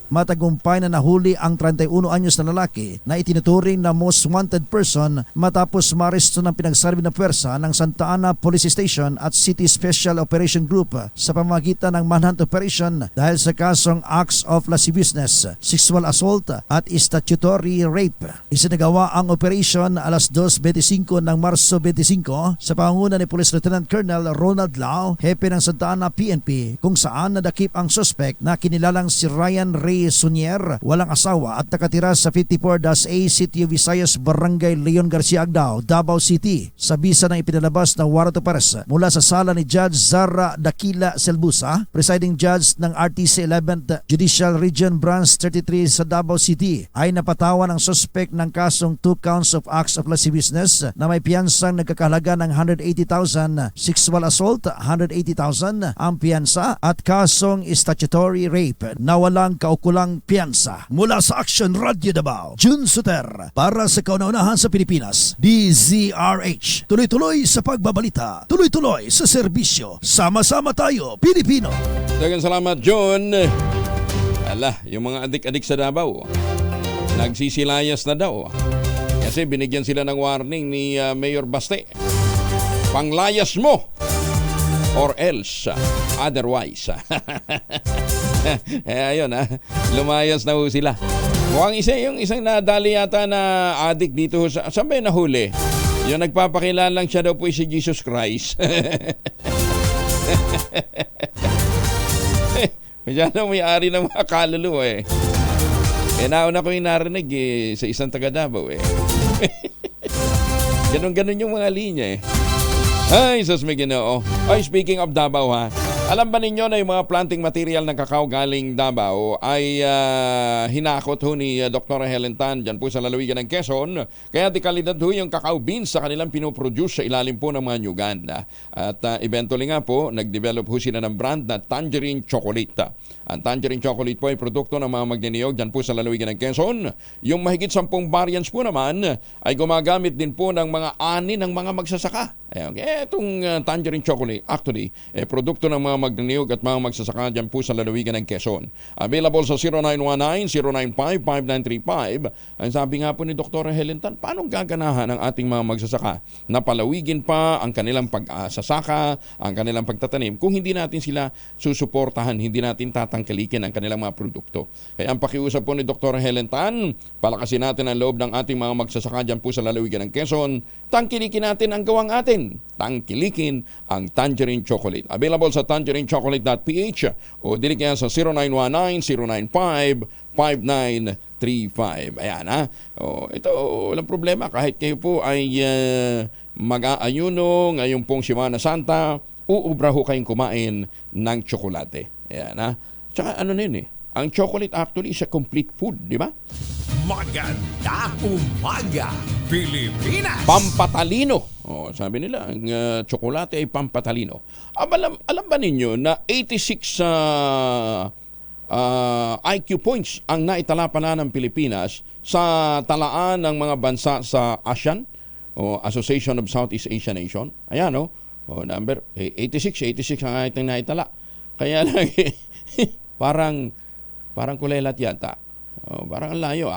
matagumpay na nahuli ang 31 anyos na lalaki na itinuturing na most wanted person matapos maresto ng pinagsabi na pwersa ng Santa Ana Police Station at City Special Operation Group sa pamamagitan ng manhunt operation dahil sa kasong acts of lasciviousness, sexual assault at statutory rape. Isinagawa ang operation alas 2:25 ng Marso 25 sa pangunguna ni Police Lieutenant Colonel Ronald Lau, hepe ng Santa Ana PNP, kung saan nadakip ang suspect na kinilalang si Ryan Ray Sunier, walang asawa at nakatira sa 54-A City of Visayas, Barangay Leon Garcia Agdao, Davao City, sa bisa ng ipinalabas na warrant of arrest mula sa sala ni Judge Zara Dakila Selbusa, presiding judge ng RTC 11th Judicial Region Branch 33 sa Davao City, ay napatawan ang suspect ng kasong 2 counts of acts of lasciviousness na may piyansang nagkakahalaga ng 180,000, sexual assault 180,000 ang piyansa at kasong statutory rape na walang kaukulang piyansa. Mula sa Action Radio Davao, Jun Suter para sa kauna-unahan sa Pilipinas, DZRH. Tuloy-tuloy sa pagbabalita, tuloy-tuloy sa serbisyo. Sama-sama tayo, Pilipino. Dagang salamat, John. Ala, yung mga adik-adik sa Davao, nagsisilayas na daw. Kasi binigyan sila ng warning ni Mayor Baste. Panglayas mo or else otherwise. Ayun lumayas na ho sila. Mukhang yung isang nadali yata na adik dito saan ba yung nahuli? Yung nagpapakilala lang siya daw po si Jesus Christ. Masyadong may-ari ng mga kaluluwa eh. Nauna ko yung narinig sa isang taga Davao eh. Ganon-ganon yung mga linya eh. Ay, sus may Ginoo. Ay, speaking of Davao alam ba ninyo na yung mga planting material ng kakao galing Davao ay hinakot ho ni Dr. Helen Tan dyan po sa lalawigan ng Quezon. Kaya di kalidad ho yung kakao beans sa kanilang pinoproduce sa ilalim po ng mga nyugan. At eventually nga po, nag-develop ho sila ng brand na Tangerine Chocolate. Ang Tangerine Chocolate po ay produkto ng mga magniniyog dyan po sa lalawigan ng Quezon. Yung mahigit 10 variants po naman ay gumagamit din po ng mga ani ng mga magsasaka. Ayan, itong Tangerine Chocolate actually produkto ng mga magniniyog at mga magsasaka dyan po sa lalawigan ng Quezon. Available sa 0919-095-5935. Ang sabi nga po ni Dr. Helen Tan, paano gaganahan ang ating mga magsasaka na palawigin pa ang kanilang pag-sasaka, ang kanilang pagtatanim kung hindi natin sila susuportahan, hindi natin tatangkalikin ang kanilang mga produkto. Kaya ang pakiusap po ni Dr. Helen Tan, palakasin natin ang loob ng ating mga magsasaka dyan po sa lalawigan ng Quezon, tangkilikin natin ang gawang atin. Tangkilikin ang Tangerine Chocolate. Available sa tangerinechocolate.ph o dili kaya sa 0919-095-5935. Ayan ito, walang problema. Kahit kayo po ay mag-aayuno ngayong pong Semana Santa, uubra ho kayong kumain ng tsokolate. Ayan Tsaka ano na yun ang chocolate actually is a complete food, di ba? Maganda umaga, Pilipinas! Pampatalino. Sabi nila, ang tsokolate ay pampatalino. Alam ba ninyo na 86 IQ points ang naitala pa na ng Pilipinas sa talaan ng mga bansa sa ASEAN o Association of Southeast Asian Nation? Ayan number 86 ang ating naitala. Kaya lang parang kulelat yata. Parang ang layo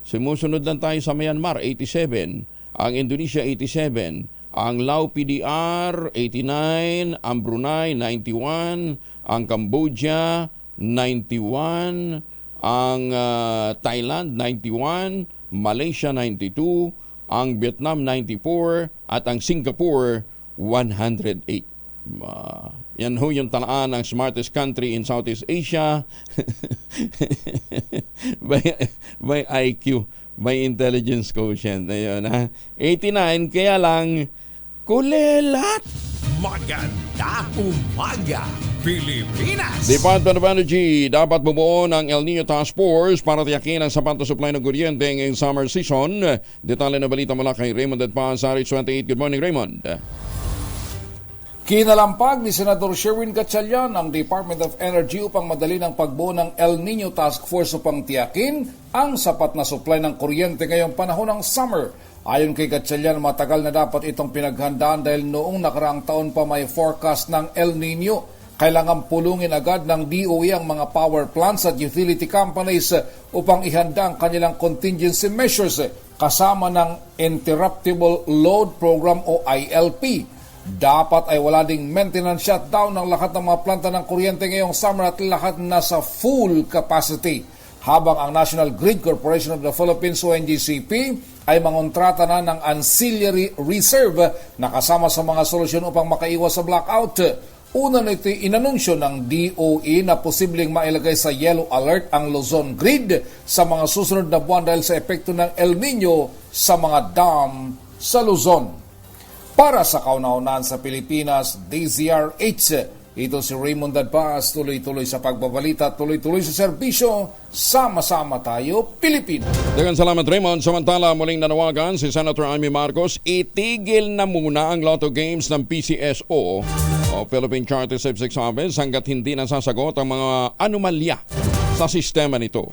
Sumusunod lang tayo sa Myanmar, 87. Ang Indonesia, 87. Ang Lao PDR, 89. Ang Brunei, 91. Ang Cambodia, 91. Ang Thailand, 91. Malaysia, 92. Ang Vietnam, 94. At ang Singapore, 108. Yan ho yung talaan ng smartest country in Southeast Asia by IQ, by intelligence quotient. Ayun 89, kaya lang kulelat. Maganda umaga, Pilipinas! Department of Energy dapat bumuo ng El Nino Task Force para tiyakin ang sapat na supply ng kuryente ngayong summer season. Detalye na balita mula kay Raymond Edpan sa RH 28. Good morning, Raymond. Kinalampag ni Senador Sherwin Gatchalian ang Department of Energy upang madali ng pagbuo ng El Nino Task Force upang tiyakin ang sapat na supply ng kuryente ngayong panahon ng summer. Ayon kay Gatchalian, matagal na dapat itong pinaghandaan dahil noong nakaraang taon pa may forecast ng El Nino. Kailangan pulungin agad ng DOE ang mga power plants at utility companies upang ihanda ang kanilang contingency measures kasama ng Interruptible Load Program o ILP. Dapat ay wala ding maintenance shutdown ng lahat ng mga planta ng kuryente ngayong summer at lahat nasa full capacity. Habang ang National Grid Corporation of the Philippines o NGCP ay mangontrata na ng ancillary reserve na kasama sa mga solusyon upang makaiwas sa blackout. Una na ito inanunsyo ng DOE na posibleng mailagay sa yellow alert ang Luzon Grid sa mga susunod na buwan dahil sa epekto ng El Nino sa mga dam sa Luzon. Para sa kauna-unahan sa Pilipinas, DZRH, ito si Raymond Dadpas, tuloy-tuloy sa pagbabalita, tuloy-tuloy sa serbisyo, sama-sama tayo, Pilipino. Dagan salamat Raymond. Samantala, muling nanawagan si Senator Amy Marcos, itigil na muna ang Lotto Games ng PCSO o Philippine Charter Statistics Office hanggat hindi nasasagot ang mga anomalya sa sistema nito.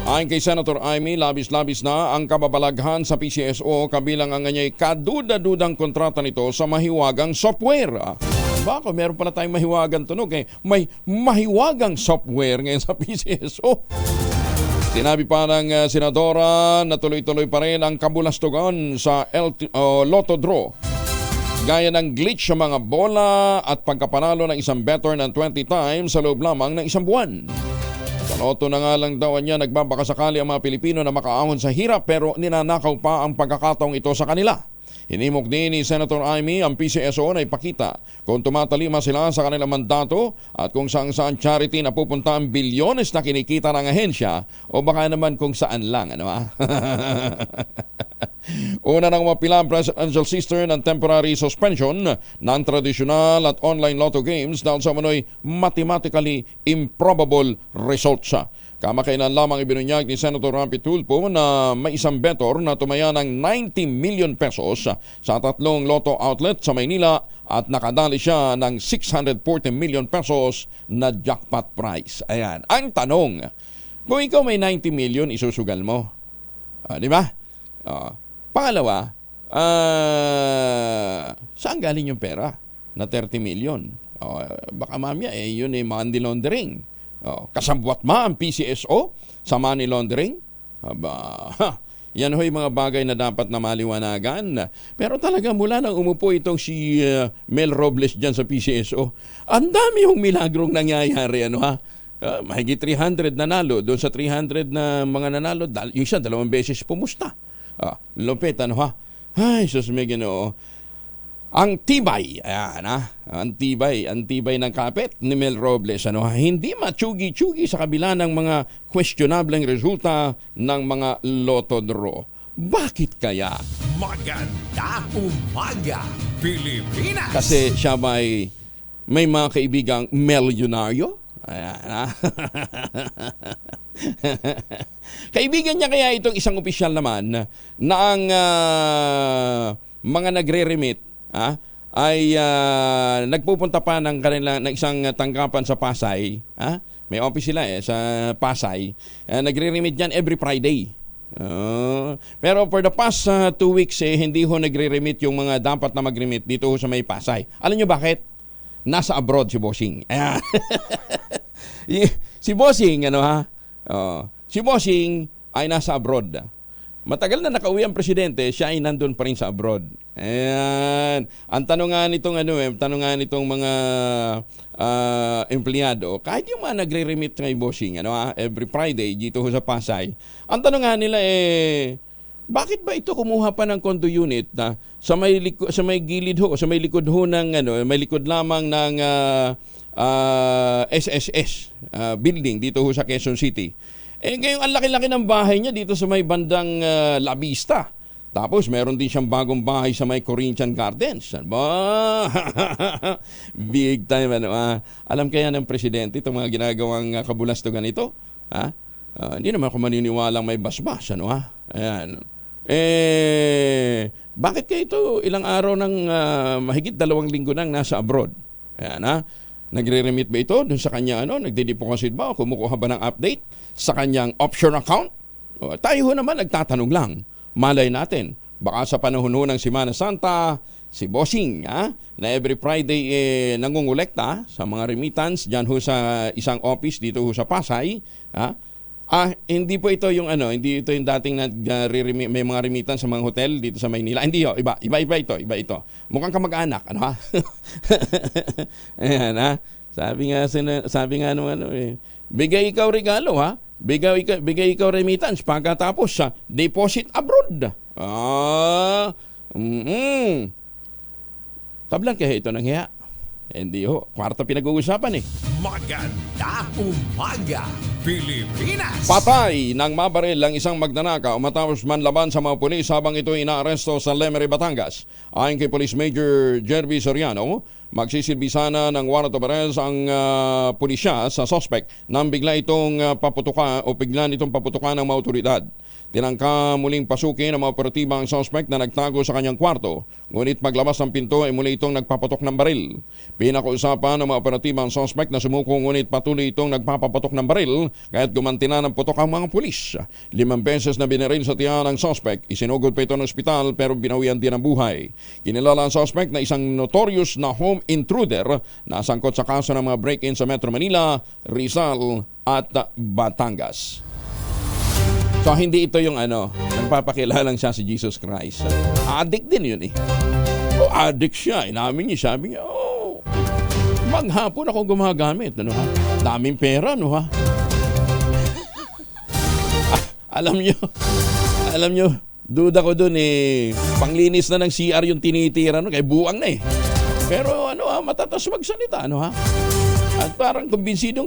Ayon kay Senator Amy, labis-labis na ang kababalaghan sa PCSO kabilang ang kanya'y kaduda-dudang kontrata nito sa mahiwagang software. Baka meron pala tayong mahiwagang tunog may mahiwagang software ngayon sa PCSO. Sinabi pa ng senadora na tuloy-tuloy pa rin ang kabulastugan sa Lotto Draw. Gaya ng glitch sa mga bola at pagkapanalo ng isang better ng 20 times sa loob lamang ng isang buwan. Sa Lotto na nga lang daw niya nagbabakasakali ang mga Pilipino na makaahon sa hirap pero ninanakaw pa ang pagkakataong ito sa kanila. Hinimok din ni Senator Amy ang PCSO na ipakita kung tumatalima sila sa kanilang mandato at kung saan charity na pupunta ang bilyones na kinikita ng ahensya o baka naman kung saan lang. Una nang mapila ang presidential sister ng temporary suspension ng tradisyonal at online lotto games dahil sa manoy mathematically improbable results. Kamakailan lamang ibinunyag ni Senator Rampy Tulfo na may isang betor na tumaya ng 90 million pesos sa 3 lotto outlet sa Maynila at nakadali siya ng 640 million pesos na jackpot prize. Ayan. Ang tanong, kung ikaw may 90 million, isusugal mo. Di ba? Pangalawa, saan galing yung pera na 30 million? Baka mamaya, yun ay money laundering. Kasabwat ang PCSO sa money laundering? Yan ho'y mga bagay na dapat na maliwanagan. Pero talaga mula nang umupo itong si Mel Robles dyan sa PCSO, ang dami yung milagrong nangyayari. Mahigit 300 nanalo. Doon sa 300 na mga nanalo, yung isa 2 beses pumusta. Lupit, Ay, sus may Ginoo. Ang tibay, ang tibay ng kapit ni Mel Robles, hindi matsugi-tsugi sa kabila ng mga questionableng resulta ng mga lotto draw. Bakit kaya? Maganda umaga, Pilipinas! Kasi siya may mga kaibigang milyonaryo? Kaibigan niya kaya itong isang opisyal naman na ang mga nagre-remit ay nagpupunta pa ng isang tanggapan sa Pasay. May office sila sa Pasay. Nagre-remit dyan every Friday. Pero for the past 2 weeks hindi ho nagre-remit yung mga dapat na mag-remit dito sa may Pasay. Alam nyo bakit? Nasa abroad si Bossing. Si Bossing, si Bossing ay nasa abroad. Matagal na nakauwi ang presidente, siya ay nandun pa rin sa abroad. Ayan. Ang tanongan nitong mga empleyado, kahit yung mga nagre-remit kay Bossing, every Friday dito sa Pasay, ang tanongan nila bakit ba ito kumuha pa ng condo unit na sa may gilid ho, sa may likod ho ng may likod lamang ng SSS building dito ho sa Quezon City. Ngayon ang laki-laki ng bahay niya dito sa may bandang La Vista. Tapos meron din siyang bagong bahay sa may Corinthian Gardens. Big time. Alam kaya ng presidente itong mga ginagawang kabulastugan ito? Hindi naman ako maniniwalang may basbas. Ayan. Bakit kaya ito ilang araw ng mahigit 2 linggo nang nasa abroad? Ayan, nagre-remit ba ito dun sa kanya nagde-deposit ba o kumukuha ba ng update sa kanyang option account? Tayo ho naman nagtatanong lang. Malay natin, Baka sa panahon ho ng Semana Santa, si Bossing, na every Friday nangungulekta sa mga remittance dyan ho sa isang office dito ho sa Pasay. Hindi po ito yung hindi ito yung dating may mga remittance sa mga hotel dito sa Maynila. Hindi ho, iba ito. Mukhang kamag-anak, Ayan, sabi nga nung bigay ikaw regalo, Bigay ikaw remittance pagkatapos sa deposit abroad. Tablan kaya ito ng hiya. Hindi ho, kwarta pinag-uusapan Magandang umaga, Pilipinas! Patay ng mabaril ang isang magnanakaw matapos manlaban sa mga pulis habang ito inaaresto sa Lemery, Batangas. Ayon kay Police Major Jerby Soriano, magsisilbi sana ng warrant of arrest ang pulisya sa suspect nang bigla nitong paputukan ng mga otoridad. Tinangka muling pasukin ng mga operatiba ang suspect na nagtago sa kanyang kwarto, ngunit paglabas ng pinto ay muli itong nagpapatok ng baril. Pinakausapan ng mga operatiba ang suspect na sumuko ngunit patuloy itong nagpapapatok ng baril kaya't gumanti na ng putok ang mga pulis. 5 beses na binaril sa tiyan ng suspect, isinugod pa ito ng ospital pero binawian din ang buhay. Kinilala ang suspect na isang notorious na home intruder na sangkot sa kaso ng mga break-in sa Metro Manila, Rizal at Batangas. So hindi ito yung nagpapakilalang siya si Jesus Christ. Addict din yun addict siya. Inamin niya, sabi niya, maghapon ako gumagamit. Daming pera, Alam nyo, duda ko dun panglinis na ng CR yung tinitira, kay buwang na Pero matatas magsalita, At parang kumbinsido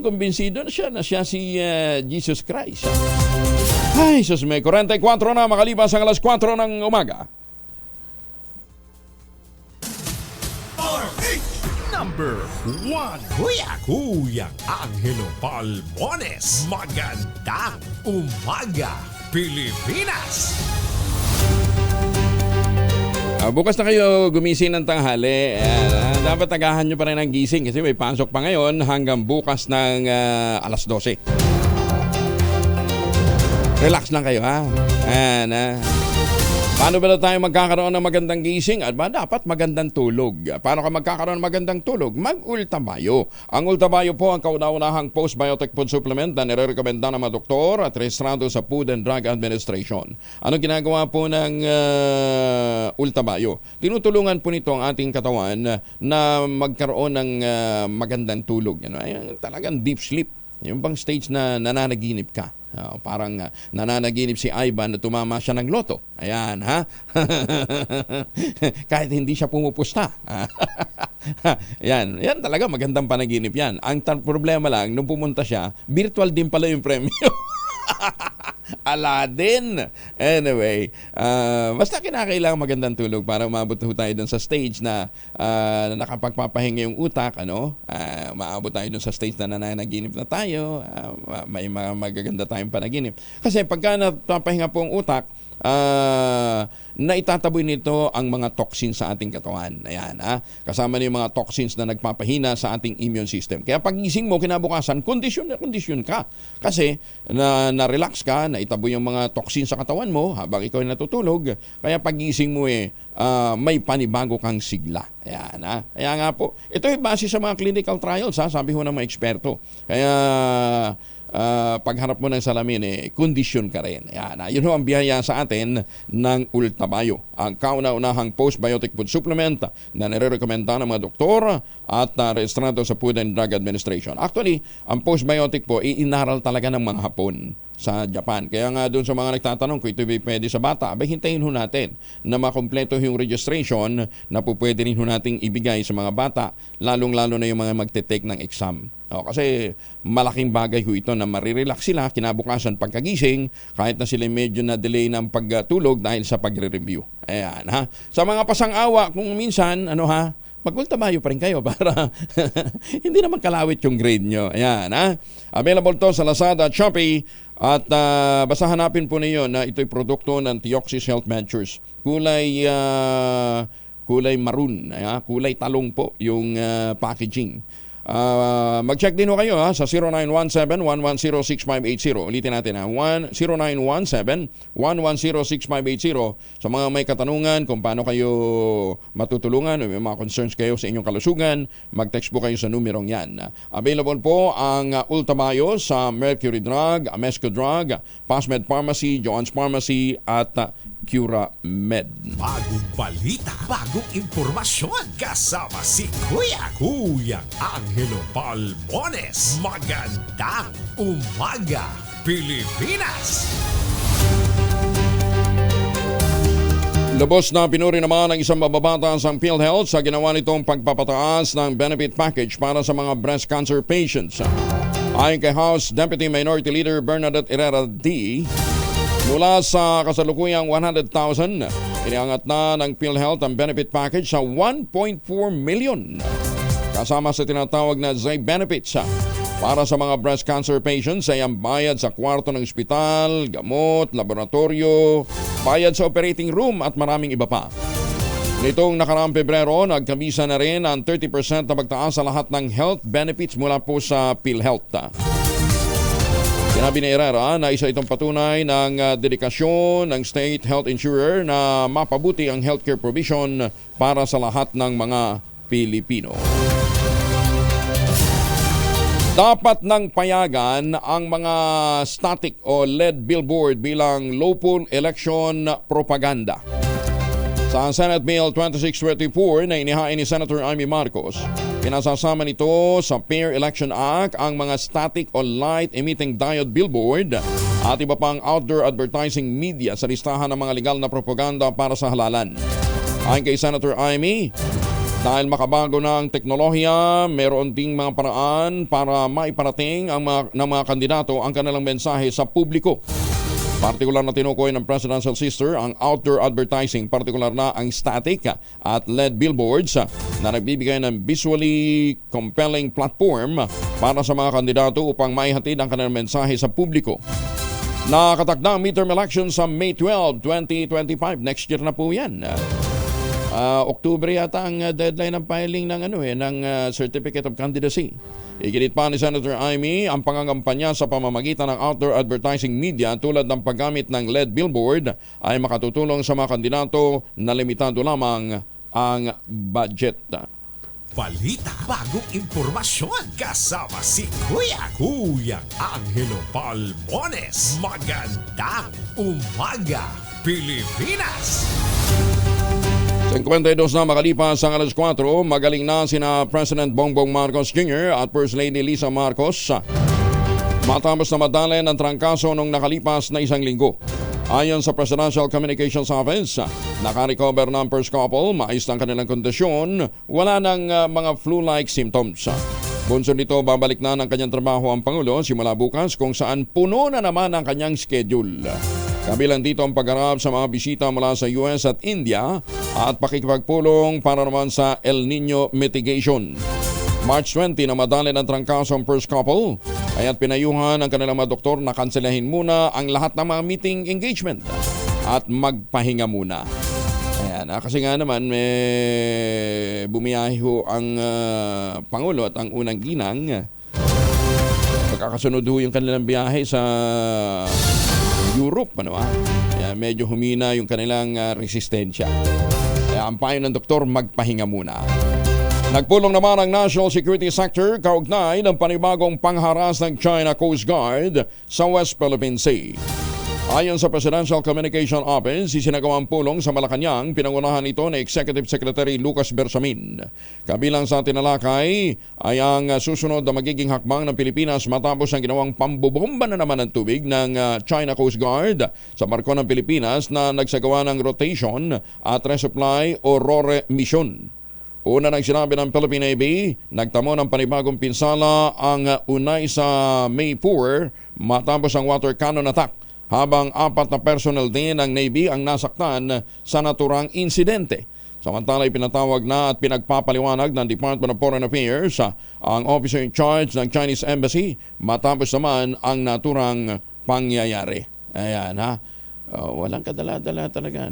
na siya si Jesus Christ. Ay, sus, may 44 na makalipas ang alas 4 ng umaga. Number 1, Kuyang Angelo Palmones. Magandang umaga, Pilipinas! Bukas na kayo gumising ng tanghali. Dapat tagahan nyo pa rin ang gising kasi may pasok pa ngayon hanggang bukas ng alas 12. Relax lang kayo, Paano ba tayo magkakaroon ng magandang gising? At ba dapat magandang tulog? Paano ka magkakaroon ng magandang tulog? Mag-Ultabayo. Ang Ultabayo po ang kauna-unahang postbiotic food supplement na nire-recommenda ng mga doktor at rehistrado sa Food and Drug Administration. Ano ginagawa po ng Ultabayo? Tinutulungan po nito ang ating katawan na magkaroon ng magandang tulog. Talagang deep sleep. Yung bang stage na nananaginip ka. Parang nananaginip si Ivan na tumama siya ng loto. Ayan, kahit hindi siya pumupusta. Yan talaga magandang panaginip yan. Ang problema lang, nung pumunta siya, virtual din pala yung premyo. Aladdin. Anyway, basta kinakailangan magandang tulog para umabot tayo dun sa stage na nakapagpapahinga yung utak, maabot tayo dun sa stage na nananaginip na tayo, may mga magaganda tayong panaginip. Kasi pagka napapahinga po ang utak, na itataboy nito ang mga toxins sa ating katawan. Ayan, kasama na yung mga toxins na nagpapahina sa ating immune system. Kaya pagising mo kinabukasan, kondisyon ka. Kasi na-relax ka, na itaboy yung mga toxins sa katawan mo habang ikaw ay natutulog. Kaya pagising mo may panibago kang sigla. Ayan, Kaya nga po, ito ay base sa mga clinical trials, sabi ho ng mga eksperto. Kaya pagharap mo ng salamin, kondisyon ka rin. Yun ang biyaya sa atin ng Ultabayo, ang kauna-unahang postbiotic food supplement na nire-recommenda ng mga doktor at rehistrado sa Food and Drug Administration. Actually, ang postbiotic po, inaral talaga ng mga Hapon sa Japan. Kaya nga doon sa mga nagtatanong kung ito pwede sa bata, hintayin ho natin na makompleto yung registration na po pwede rin ho nating ibigay sa mga bata, lalong-lalo na yung mga magte-take ng exam. Kasi malaking bagay ho ito na marirelax sila kinabukasan pagkagising kahit na sila medyo na delay ng pagtulog dahil sa pagre-review. Ayan, Sa mga pasang-awa, kung minsan, mag-Ultabayo pa rin kayo para hindi naman kalawit yung grade nyo. Ayan, Available to sa Lazada at Shopee. At basta hanapin po ninyo na ito'y produkto ng Theoxis Health Ventures. Kulay maroon, kulay talong po yung packaging. Mag-check din ho kayo sa 0917-110-6580. Ulitin natin 0917-110-6580 sa mga may katanungan kung paano kayo matutulungan o may mga concerns kayo sa inyong kalusugan, mag-text po kayo sa numerong yan. Available po ang Ultamayo sa Mercury Drug, Amesco Drug, Pasmed Pharmacy, Joan's Pharmacy at Cura Med. Bagong balita, bagong impormasyon. Kasama si Kuyang Angelo Palmones. Magandang umaga, Pilipinas! Lubos na pinuri naman ng isang mababatas ang PhilHealth sa ginawa nitong pagpapataas ng benefit package para sa mga breast cancer patients. Ayon kay House Deputy Minority Leader Bernadette Herrera D., mula sa kasalukuyang 100,000, iniangat na ng PhilHealth ang benefit package sa 1.4 million. Kasama sa tinatawag na ZAY benefits para sa mga breast cancer patients ay ang bayad sa kwarto ng ospital, gamot, laboratorio, bayad sa operating room at maraming iba pa. Nitong nakaraang Pebrero, nagkamisa na rin ang 30% na pagtaas sa lahat ng health benefits mula po sa PhilHealth. Sinabi ni Herrera na isa itong patunay ng dedikasyon ng state health insurer na mapabuti ang healthcare provision para sa lahat ng mga Pilipino. Dapat nang payagan ang mga static o LED billboard bilang local election propaganda. Sa Senate Bill 2634 na inihain ni Senator Amy Marcos, pinasasama nito sa Fair Election Act ang mga static o light-emitting diode billboard at iba pang outdoor advertising media sa listahan ng mga legal na propaganda para sa halalan. Ayon kay Senator Amy, dahil makabago na ang teknolohiya, meron ding mga paraan para maiparating ng mga kandidato ang kanilang mensahe sa publiko. Partikular na tinukoy ng Presidential Sister ang outdoor advertising, partikular na ang static at LED billboards na nagbibigay ng visually compelling platform para sa mga kandidato upang maihatid ang kanilang mensahe sa publiko. Nakatakda ang midterm election sa May 12, 2025. Next year na po yan. Oktubre yata ang deadline ng filing ng Certificate of Candidacy. Iginit pa ni Senator Amy ang pangangampanya sa pamamagitan ng outdoor advertising media tulad ng paggamit ng LED billboard ay makatutulong sa mga kandidato na limitado lamang ang budget. Balita, bagong impormasyon. Kasama si Kuyang Angelo Palmones. Magandang umaga, Pilipinas! 52 na makalipas ang alas 4, magaling na sina President Bongbong Marcos Jr. at First Lady Lisa Marcos matapos na madalen ang trangkaso nung nakalipas na isang linggo. Ayon sa Presidential Communications Office, nakarecover na ang first couple, maayos ang kanilang kondisyon, wala ng mga flu-like symptoms. Bunsod nito, babalik na ng kanyang trabaho ang Pangulo simula bukas kung saan puno na naman ang kanyang schedule. Kabilang dito ang pagharap sa mga bisita mula sa US at India at pakikipagpulong para naman sa El Nino mitigation. March 20 na madali ng trangkaso ang first couple, kaya't pinayuhan ang kanilang mga doktor na kanselahin muna ang lahat ng mga meeting engagement at magpahinga muna. Ayan, kasi nga naman may bumiyahe ang Pangulo at ang unang ginang. Pagkakasunod yung kanilang biyahe sa Europe, Kaya medyo humina yung kanilang resistensya. Kaya ang payo ng doktor, magpahinga muna. Nagpulong naman ang National Security Sector kaugnay ng panibagong pangharas ng China Coast Guard sa West Philippine Sea. Ayon sa Presidential Communication Office, isinagawang pulong sa Malacanang, pinangunahan ito ni Executive Secretary Lucas Bersamin. Kabilang sa tinalakay ay ang susunod na magiging hakbang ng Pilipinas matapos ang ginawang pambubomba na naman ng tubig ng China Coast Guard sa barko ng Pilipinas na nagsagawa ng rotation at resupply o RORE mission. Una nang sinabi ng Philippine Navy, nagtamo ng panibagong pinsala ang unay sa May 4 matapos ang water cannon attack, habang 4 na personnel din ng Navy ang nasaktan sa naturang insidente. Samantala, ipinatawag na at pinagpapaliwanag ng Department of Foreign Affairs ang officer in charge ng Chinese Embassy matapos naman ang naturang pangyayari. Ayan walang kadala-dala talaga.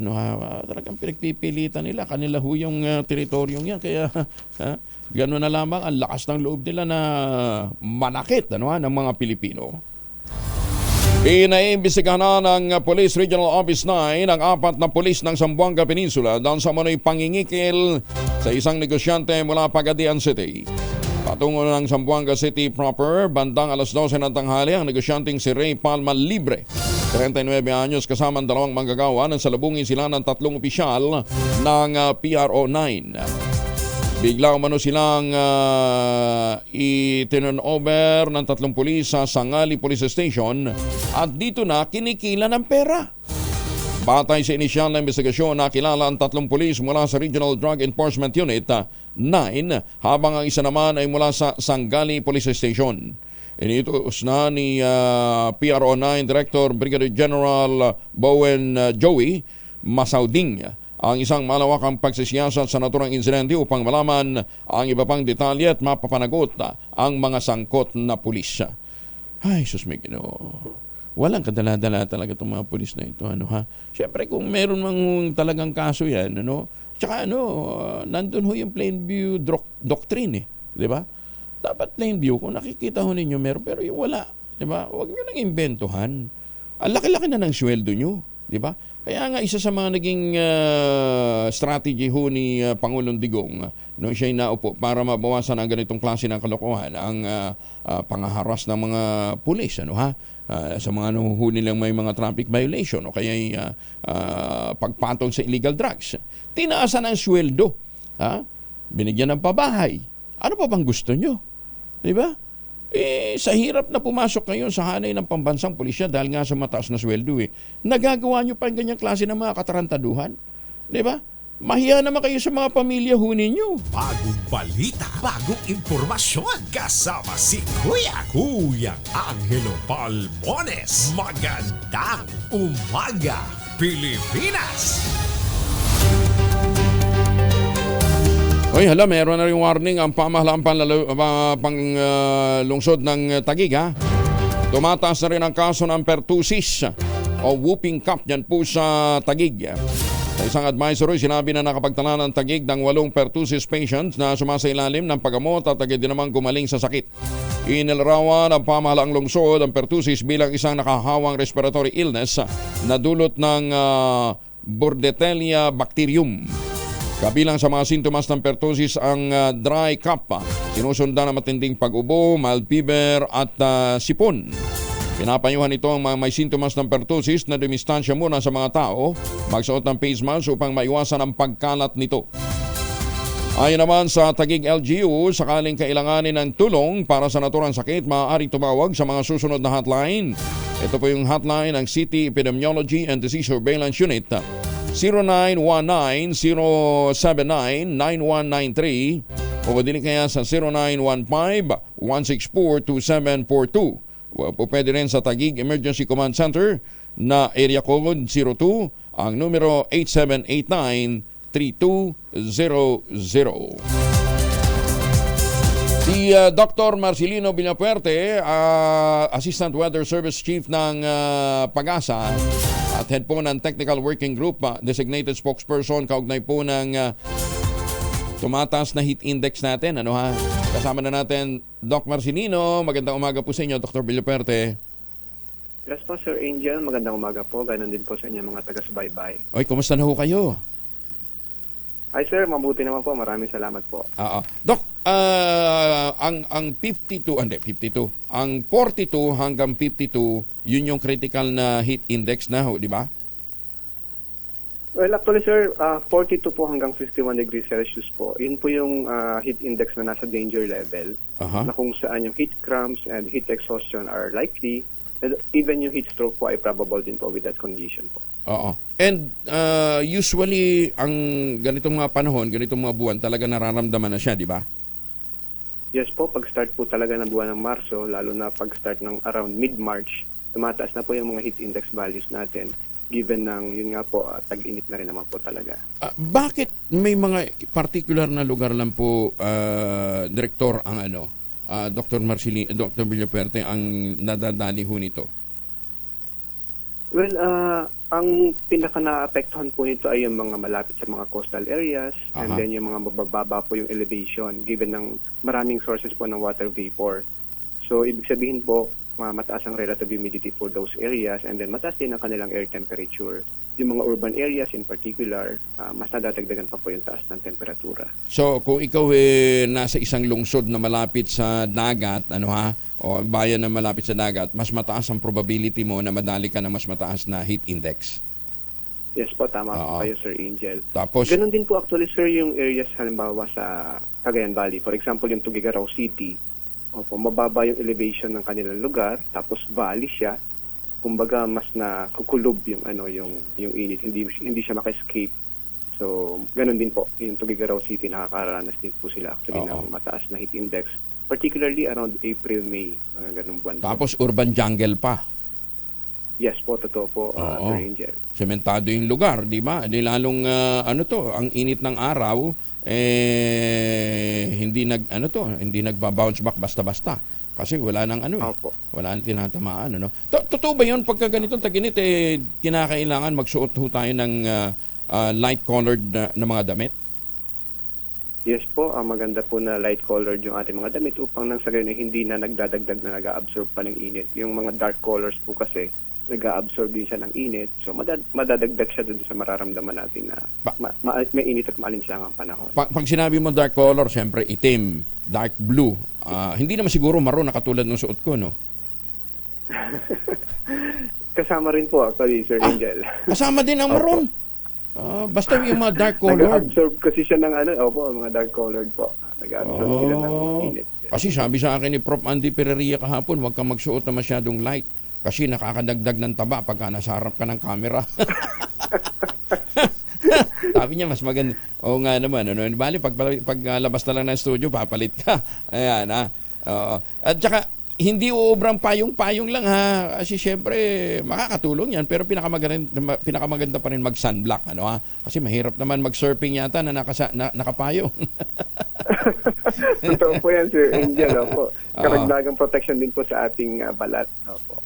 Talagang pinagpipilitan nila. Kanila yung teritoryong yan. Kaya gano'n na lamang ang lakas ng loob nila na manakit ng mga Pilipino. Pinaimbestigahan na ng Police Regional Office 9 ang 4 na pulis ng Zamboanga Peninsula dahil sa manoy pangingikil sa isang negosyante mula Pagadian City. Patungo ng Zamboanga City proper, bandang alas 12 ng tanghali, ang negosyanteng si Ray Palma Libre, 39 anyos, kasama ang 2 manggagawa nang salubungin sila ng 3 opisyal ng PRO 9. Bigla umano silang i-turn over ng 3 pulis sa Sangali Police Station at dito na kinikila ng pera. Batay sa inisyal na investigasyon, nakilala ang 3 pulis mula sa Regional Drug Enforcement Unit 9 habang ang isa naman ay mula sa Sangali Police Station. Initos na ni PRO 9 Director Brigadier General Bowen Joey Masauding ang isang malawakang pagsisiyasat sa naturang insidente upang malaman ang iba pang detalye at mapapanagot ang mga sangkot na pulis. Ay, sus may Ginoo. Walang kadala-dala talaga itong mga pulis na ito. Siyempre kung meron mang talagang kaso yan, tsaka nandun ho yung Plainview Doctrine, di ba? Dapat Plainview, kung nakikita ho ninyo meron, pero yung wala, di ba? Huwag nyo nang imbentohan. Ang laki-laki na ng sweldo nyo, di ba? Kaya nga isa sa mga naging strategy ho ni Pangulong Digong nung siya'y naupo para mabawasan ang ganitong klase ng kalokohan, ang pangaharas ng mga pulis, sa mga nahuhuli lang may mga traffic violation o kaya pagpatong sa illegal drugs. Tinaasan ang sweldo, binigyan ng pabahay. Ano pa bang gusto nyo? Diba? Sa hirap na pumasok ngayon sa hanay ng pambansang pulisya dahil nga sa mataas na sweldo, nagagawa nyo pa ang ganyang klase ng mga katarantaduhan. Diba? Mahiya naman kayo sa mga pamilya ho ninyo. Bagong balita, bagong impormasyon. Kasama si Kuya Angelo Palmones. Magandang umaga, Pilipinas! Oy, meron na rin warning ang pamahalaan lungsod ng Taguig. Tumataas na rin ang kaso ng pertussis o whooping cough dyan po sa Taguig. Sa isang advisory, sinabi na nakapagtala ng Taguig ng 8 pertussis patients na sumasailalim ng paggamot at agad din naman gumaling sa sakit. Inilarawan ng pamahalaang lungsod ang pertussis bilang isang nakahawang respiratory illness na dulot ng Bordetella bacterium. Kabilang sa mga sintomas ng pertussis ang dry cough, sinusundan ng matinding pag-ubo, mild fever at sipon. Pinapayuhan ito ang mga may sintomas ng pertussis na dumistansya muna sa mga tao, magsuot ng face mask upang maiwasan ang pagkalat nito. Ayon naman sa Taguig LGU, sakaling kailanganin ng tulong para sa naturang sakit, maaaring tumawag sa mga susunod na hotline. Ito po yung hotline ng City Epidemiology and Disease Surveillance Unit, 0919-079-9193 o din kaya sa 0915-164-2742. O pwede rin sa Taguig Emergency Command Center na area code 02, ang numero 8789-3200. Si Dr. Marcelino Villapuerte, Assistant Weather Service Chief ng Pag-asa at head po ng Technical Working Group, designated spokesperson, kaugnay po ng tumataas na heat index natin. Kasama na natin Doc Marcelino. Magandang umaga po sa inyo, Dr. Villapuerte. Yes po, Sir Angel. Magandang umaga po. Ganon din po sa inyo mga taga-subaybay. Oy, kumusta na ho kayo? Ay sir, mabuti naman po. Maraming salamat po. Doc, ang 52, ang 42 hanggang 52, yun yung critical na heat index na ho, di ba? Well, actually sir, 42 po hanggang 51 degrees Celsius po. Yun po yung heat index na nasa danger level. Na kung saan yung heat cramps and heat exhaustion are likely. And even yung heat stroke po ay probable din po with that condition po. And usually, ang ganitong mga panahon, ganitong mga buwan, talaga nararamdaman na siya, di ba? Yes po, pag-start po talaga ng buwan ng Marso, lalo na pag-start ng around mid-March, tumataas na po yung mga heat index values natin. Given ng, yun nga po, tag-init na rin naman po talaga. Bakit may mga particular na lugar lang po, Direktor, ang Dr. Villapuerte, ang nadadali ho nito? Well, Ang pinaka naapektuhan po nito ay yung mga malapit sa mga coastal areas and then yung mga mabababa po yung elevation given ng maraming sources po ng water vapor. So ibig sabihin po, mataas ang relative humidity for those areas and then mataas din ang kanilang air temperature. Yung mga urban areas in particular, mas nadadagdagan pa po yung taas ng temperatura. So kung ikaw nasa isang lungsod na malapit sa dagat, o bayan na malapit sa dagat, mas mataas ang probability mo na madali ka na mas mataas na heat index. Yes po, tama po kayo, Sir Angel. Tapos, ganun din po actually, sir, yung areas halimbawa sa Cagayan Valley. For example, yung Tuguegarao City. Opo, mababa yung elevation ng kanilang lugar, tapos valley siya. Kumbaga mas nakukulob yung yung init, hindi siya maka-escape. So, ganun din po, yung Tuguegarao City nakakaranas din po sila actually ng mataas na heat index, particularly around April, May, mga ganung buwan. Tapos urban jungle pa. Yes po, totoo po, Sir Angel. Sementado yung lugar, di ba? Di lalong ang init ng araw hindi nagba-bounce back basta-basta. Kasi wala nang wala nang tinatamaan, Totoo ba 'yun pagka ganitong tag-init kinakailangan magsuot ho tayo ng light colored na mga damit? Yes po, maganda po na light colored yung ating mga damit upang nang sa gayon hindi na nagdadagdag na nag-a-absorb pa ng init. Yung mga dark colors po kasi nag-a-absorb din siya ng init. So madadagdag siya dun sa mararamdaman natin na may init at maalinsangang panahon. Pag sinabi mo dark color, syempre itim, dark blue. Hindi naman siguro maroon na katulad ng suot ko, no? Kasama rin po actually, Sir Angel. Kasama din ang maroon. Basta yung mga dark colored. Nag-absorb kasi siya ng mga dark colored po. Nag-absorb sila ng init. Kasi sabi sa akin ni Prof. Andy Pereria kahapon, huwag kang magsuot na masyadong light. Kasi nakakadagdag ng taba pagka nasa harap ka ng camera. Sabi niya, mas maganda. Oo nga naman. Bali, pag labas na lang ng studio, papalit ka. Ayan, at saka, hindi uobrang payong-payong lang, ha. Kasi syempre, makakatulong yan. Pero pinakamaganda pa rin mag-sunblock, Kasi mahirap naman mag-surfing yata na nakapayong. Totoo po yan, Sir Angel. Karagdagang protection din po sa ating balat.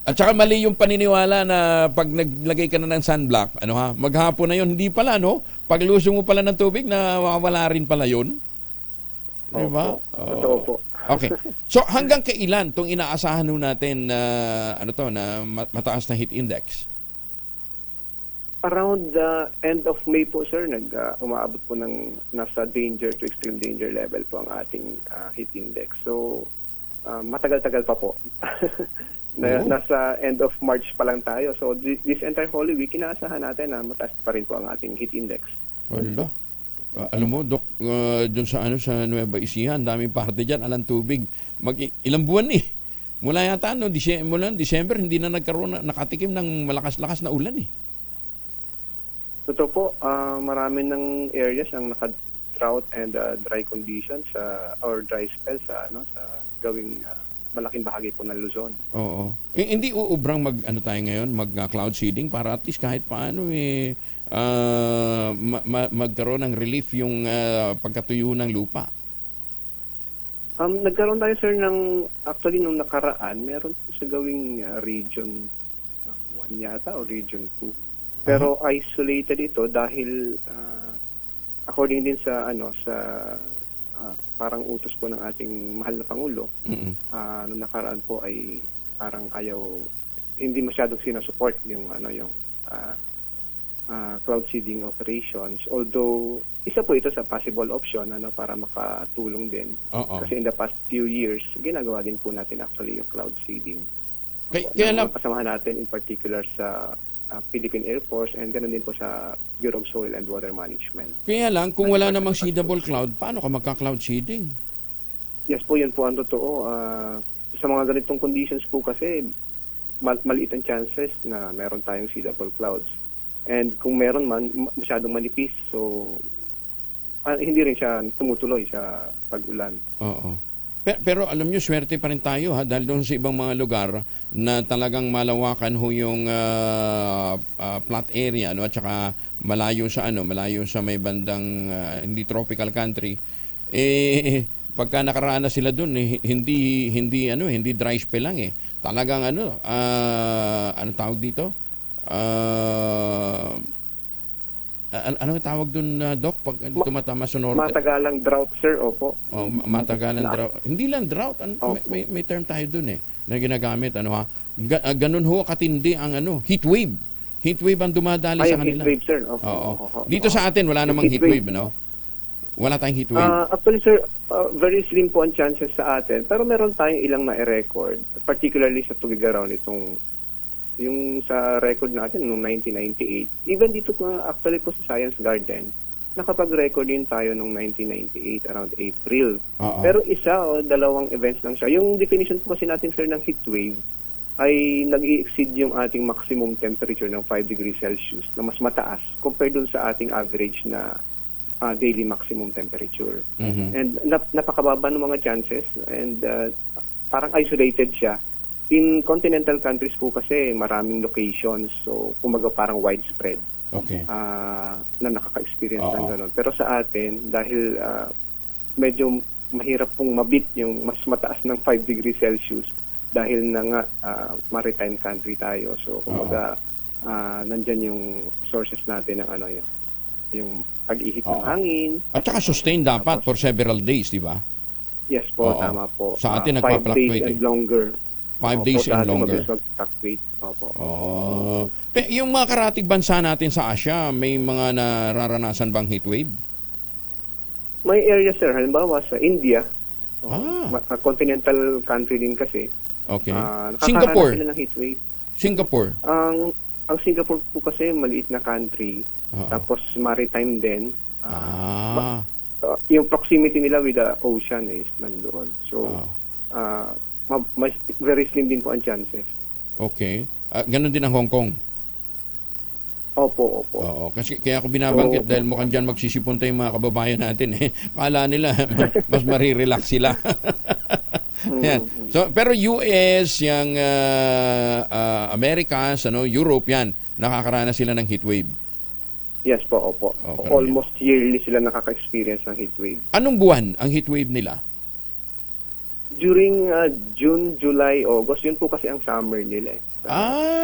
At saka mali yung paniniwala na pag naglagay ka na ng sunblock, maghapon na yun. Hindi pala, Paglusong mo pala ng tubig, na mawawala rin pala yun. Diba? Totoo po. Okay. So hanggang kailan tong inaasahan natin na na mataas na heat index? Around the end of May po, sir, umaabot po ng nasa danger to extreme danger level po ang ating heat index. So matagal-tagal pa po. Nasa end of March pa lang tayo. So this entire Holy Week, inaasahan natin na mataas pa rin po ang ating heat index. Wala. Alam mo, Dok, dun sa Nueva Ecija, daming parte dyan, alang tubig. Ilang buwan Mula yata, mula December, hindi na nakatikim ng malakas-lakas na ulan Totoo po, marami ng areas ang naka-drought and dry conditions or dry spell sa gawing malaking bahagi po ng Luzon. Oo. Hindi uubrang tayo ngayon, mag-cloud seeding para at least kahit paano magkaroon ng relief yung pagkatuyo ng lupa? Nagkaroon tayo, sir, actually nung nakaraan, meron po sa gawing region 1 yata o region 2. Pero isolated ito dahil according din sa parang utos po ng ating mahal na Pangulo, nung nakaraan po ay parang hindi masyadong sinasupport yung cloud seeding operations, although isa po ito sa possible option para makatulong din. Kasi in the past few years ginagawa din po natin actually yung cloud seeding. Kaya kasamahan natin in particular sa Philippine Air Force and ganoon din po sa Bureau of Soil and Water Management. Kaya lang kung wala namang seedable cloud, paano ka magka-cloud seeding? Yes po, yan po ang totoo. Sa mga ganitong conditions po kasi maliit ang chances na meron tayong seedable clouds. And kung meron man, masyadong manipis. So, hindi rin siya tumutuloy sa pag-ulan. Oo. Pero alam nyo, swerte pa rin tayo dahil doon sa ibang mga lugar na talagang malawakan ho yung flat area at saka malayo sa may bandang hindi tropical country. Pagka nakaranas sila doon hindi dry spell lang Talagang tawag dito? anong tawag dun, Doc, pag tumatama sa norte? Matagalang drought, sir. Opo. Matagalang drought. Hindi lang drought. May term tayo dun na ginagamit. Ganun ho katindi ang heat wave. Heat wave ang dumadali sa kanila. Heat wave, sir. Dito sa atin, wala namang heat wave, no? Wala tayong heat wave. Actually, sir, very slim po ang chances sa atin. Pero meron tayong ilang na-record, particularly sa Tugigaraw nitong yung sa record natin noong 1998. Even dito po, actually po sa Science Garden, nakapag-record din tayo noong 1998 around April. Pero isa o dalawang events lang siya. Yung definition po kasi natin, sir, ng heat wave ay nag-i-exceed yung ating maximum temperature ng 5 degrees Celsius na mas mataas compared dun sa ating average na daily maximum temperature. And napakababa ng mga chances and parang isolated siya. In continental countries po kasi maraming locations, so kumaga parang widespread na nakaka-experience ng gano'n. Pero sa atin, dahil medyo mahirap pong mabit yung mas mataas ng 5 degrees Celsius dahil na nga maritime country tayo. So kumaga nandyan yung sources natin ng yung pag-ihip ng hangin. At saka sustain dapat for several days, di ba? Yes po, tama po. Sa atin 5 days and longer. 5 days and longer. Yung mga karatig bansa natin sa Asia, may mga nararanasan bang heat wave? May area, sir. Halimbawa sa India, continental country din kasi. Okay. Singapore. Sila ng heat wave. Singapore. Ang Singapore po kasi maliit na country. Tapos maritime din. Yung proximity nila with the ocean is nandoon. So, very slim din po ang chances. Okay. Ganon din ang Hong Kong? Opo. Oo. Kasi kaya ako binabanggit dahil mukhang dyan magsisipunta yung mga kababayan natin. Kala nila mas marirelax sila. Yan. So, pero US, yung Americas, Europe, yan, nakakaranas sila ng heat wave. Yes po, opo. Almost yearly sila nakaka-experience ng heat wave. Anong buwan ang heat wave nila? During June, July, August, yun po kasi ang summer nila.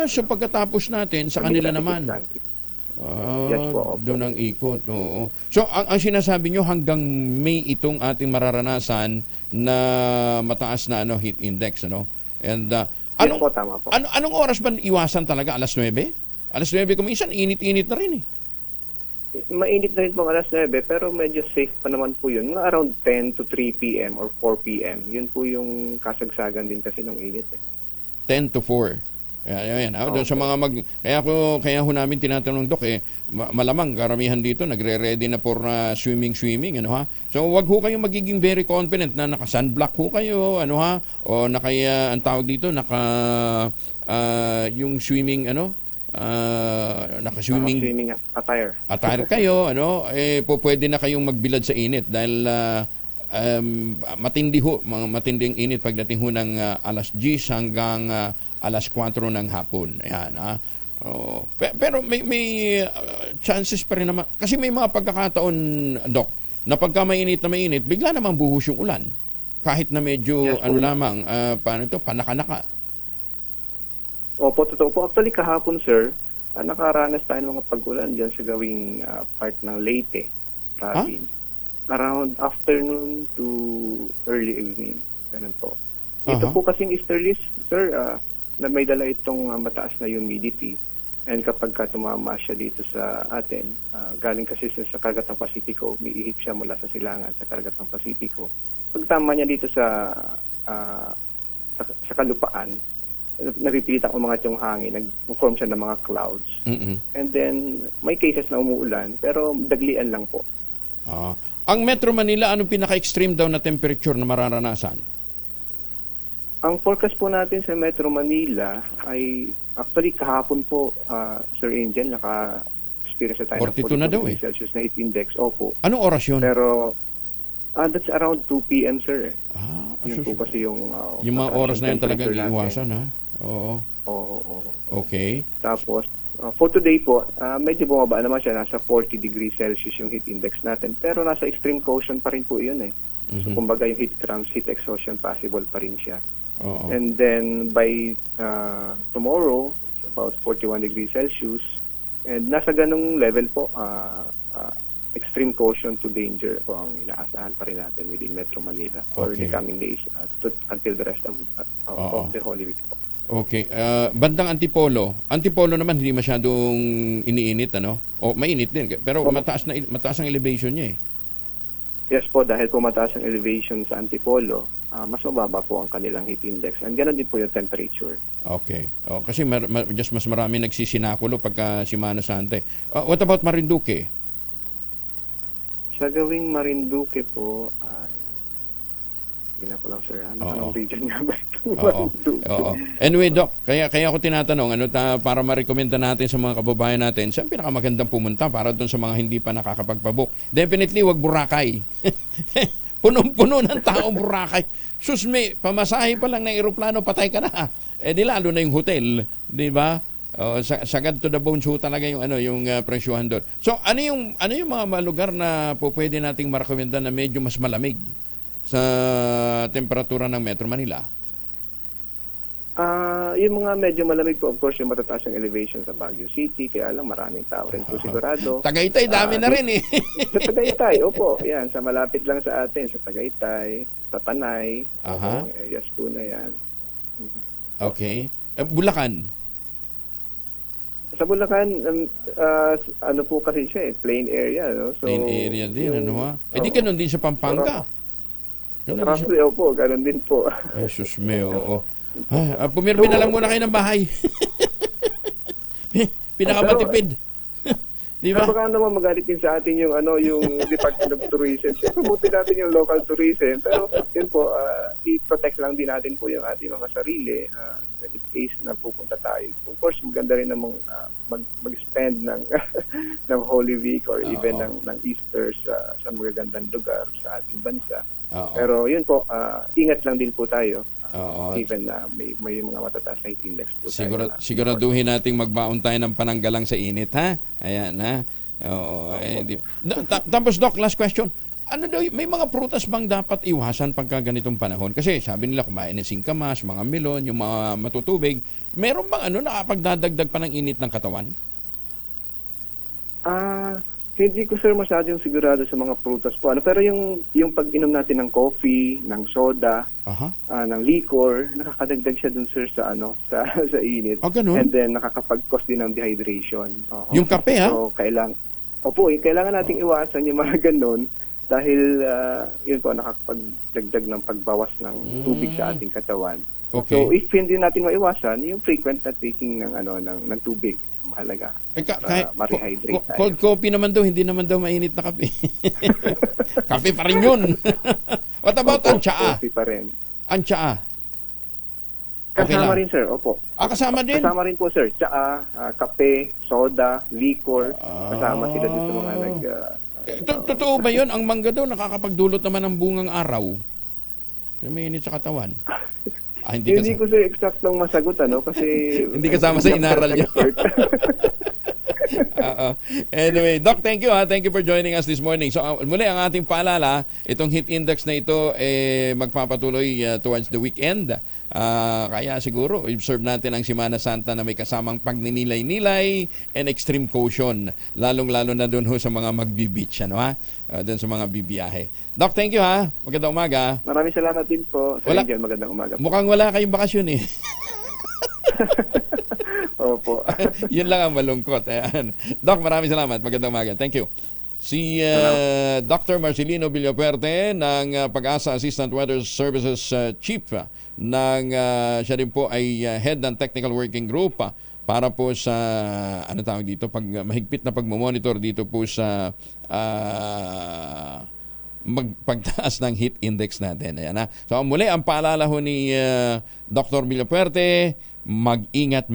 So pagkatapos natin, sa kanila naman. Yes po, opo. Doon ang ikot. Oo. So ang sinasabi nyo hanggang May itong ating mararanasan na mataas na heat index, And yes po, tama po. Anong oras ba iwasan talaga? Alas 9? Alas 9 kumisan, init-init na rin Mainit na rin pong alas 9, pero medyo safe pa naman po yun. Mga around 10 to 3 p.m. or 4 p.m. Yun po yung kasagsagan din kasi ng init. 10 to 4. Ayan. Doon sa mga kaya ho namin tinatanong, Dok, malamang karamihan dito nagre-ready na for swimming, So wag ho kayong magiging very confident na naka-sunblock ho kayo, o ang tawag dito, yung swimming, naka-swimming attire kayo, pwede na kayong magbilad sa init dahil matinding init pagdating ho ng alas 10 hanggang alas 4 ng hapon. Ayan, pero may chances pa rin naman kasi may mga pagkakataon, Doc, na pagka mainit, bigla namang buhos yung ulan kahit na medyo lamang panaka-naka. Opo, totoo po. Actually, kahapon, sir, nakaranas tayo ng mga pag-ulan dyan sa gawing part ng Leyte province. Around afternoon to early evening. Ganun po. Ito po kasing easterlies, sir, na may dala itong mataas na humidity. And kapag tumama siya dito sa atin, galing kasi sa Karagat ng Pasipiko, umiihip siya mula sa silangan sa Karagat ng Pasipiko. Pagtama niya dito sa kalupaan, napipilit ang umangat yung hangin, nag-form siya ng mga clouds. And then, may cases na umuulan, pero daglian lang po. Ang Metro Manila, anong pinaka-extreme daw na temperature na mararanasan? Ang forecast po natin sa Metro Manila ay, actually kahapon po, Sir Angel, naka-experience tayo 42 na daw Celsius na heat index. Opo. Anong oras yun? Pero, that's around 2 p.m., sir. Yun po kasi yung mga oras na yun talagang iiwasan, ha? Oo. Okay. Tapos, for today po, medyo bumaba naman siya. Nasa 40 degrees Celsius yung heat index natin. Pero nasa extreme caution pa rin po yun So, kumbaga yung heat cramps, heat exhaustion, possible pa rin siya. And then, by tomorrow, about 41 degrees Celsius. And nasa ganung level po, extreme caution to danger po ang inaasahan pa rin natin within Metro Manila for the coming days until the rest of the Holy Week po. Okay. Bandang Antipolo. Antipolo naman hindi masyadong iniinit, ano? O mainit din, pero mataas ang elevation niya eh. Yes po, dahil po mataas ang elevation sa Antipolo, mas mababa po ang kanilang heat index. And ganoon din po yung temperature. Okay. Kasi just mas marami nagsisinakulo pagka Semana Santa. What about Marinduque? Sa gawing Marinduque po, hindi na po lang, sir. Anong region nga ba ito? Oo. Anyway, Doc, kaya ako tinatanong, para ma-recommenda natin sa mga kababayan natin, saan pinakamagandang pumunta para doon sa mga hindi pa nakakapagpabook? Definitely, wag Boracay. Punong-puno ng taong Boracay. Sus, may pamasahe pa lang ng eroplano, patay ka na. Di lalo na yung hotel, di ba? Sagad to the bones ho talaga yung presyuhan doon. So, ano yung mga lugar na pwede nating ma-recommenda na medyo mas malamig sa temperatura ng Metro Manila? Yung mga medyo malamig po, of course, yung matataas yung elevation sa Baguio City, kaya lang maraming tao rin po sigurado. Tagaytay, dami na rin eh. Sa Tagaytay, opo. Yan, sa malapit lang sa atin, sa Tagaytay, sa Panay. Areas po na yan. Okay. Bulacan? Sa Bulacan, ano po kasi siya plain area. No? So, plain area din, di ganun din sa Pampanga. Opo, ganun din po. Ay, sus me, oo. Pumirmi na lang muna kayo ng bahay. Pinakamatipid. Di ba? Baka naman magalit din sa atin yung Department of Tourism. Siyempre, buti natin yung local tourism. Pero yun po, i-protect lang din natin po yung ating mga sarili. In case na pupunta tayo. Of course, maganda rin namang mag-spend ng ng Holy Week or even ng Easter sa magagandang lugar sa ating bansa. Pero yun po, ingat lang din po tayo. Even na may mga matataas na heat index po. Siguraduhin nating magbaon tayo ng pananggalang sa init, ha? Ayan, ha? Tapos, Doc, last question. May mga prutas bang dapat iwasan pagka ganitong panahon? Kasi sabi nila kumain ng singkamas, mga melon, yung mga matutubig. Meron bang nakapagdadagdag pa ng init ng katawan? Hindi ko, sir, masyadong sigurado sa mga prutas po. Pero yung pag-inom natin ng coffee, ng soda, ng liquor, nakakadagdag siya dun, sir, sa init. Ganun? And then nakakapag-cause din ng dehydration. Yung kape, ha? So, kailangan nating iwasan yung mga ganun dahil yun po, nakakapagdagdag ng pagbawas ng tubig sa ating katawan. Okay. So, if hindi natin maiwasan, yung frequent na taking ng tubig, mahalaga. Para ma-rehydrate tayo. Cold coffee naman daw, hindi naman daw mainit na kape. Kape pa rin yun. What about ang tsaa? Coffee pa rin. Ang tsaa? Kasama rin, sir. Opo. Kasama din? Kasama rin po, sir. Tsaa, kape, soda, liquor. Kasama sila dito sa mga totoo ba yun? Ang mangga daw nakakapagdulot naman ng bungang araw. Mainit sa katawan. Hindi ko sir eksaktong masagot kasi hindi kasama sa inaral niyo. Anyway, Doc, thank you Thank you for joining us this morning. So muli ang ating paalala, itong heat index na ito magpapatuloy towards the weekend. Kaya siguro observe natin ang Semana Santa na may kasamang pagninilay-nilay and extreme caution, lalong-lalo na doon sa mga magbi-beach, doon sa mga bibiyahe. Doc, thank you Magandang umaga. Maraming salamat din po. Magandang umaga. Mukhang wala kayong bakasyon eh. Opo. Yun lang ang malungkot. Ayan. Doc, maraming salamat. Magandang umaga. Thank you. Si Dr. Marcelino Villapuerte ng Pag-asa Assistant Weather Services Chief ng siya rin po ay head ng Technical Working Group para po sa mahigpit na pagmamonitor dito po sa pagtaas ng heat index natin. Ayan, So muli ang paalala ho ni Dr. Villapuerte, mag-ingat,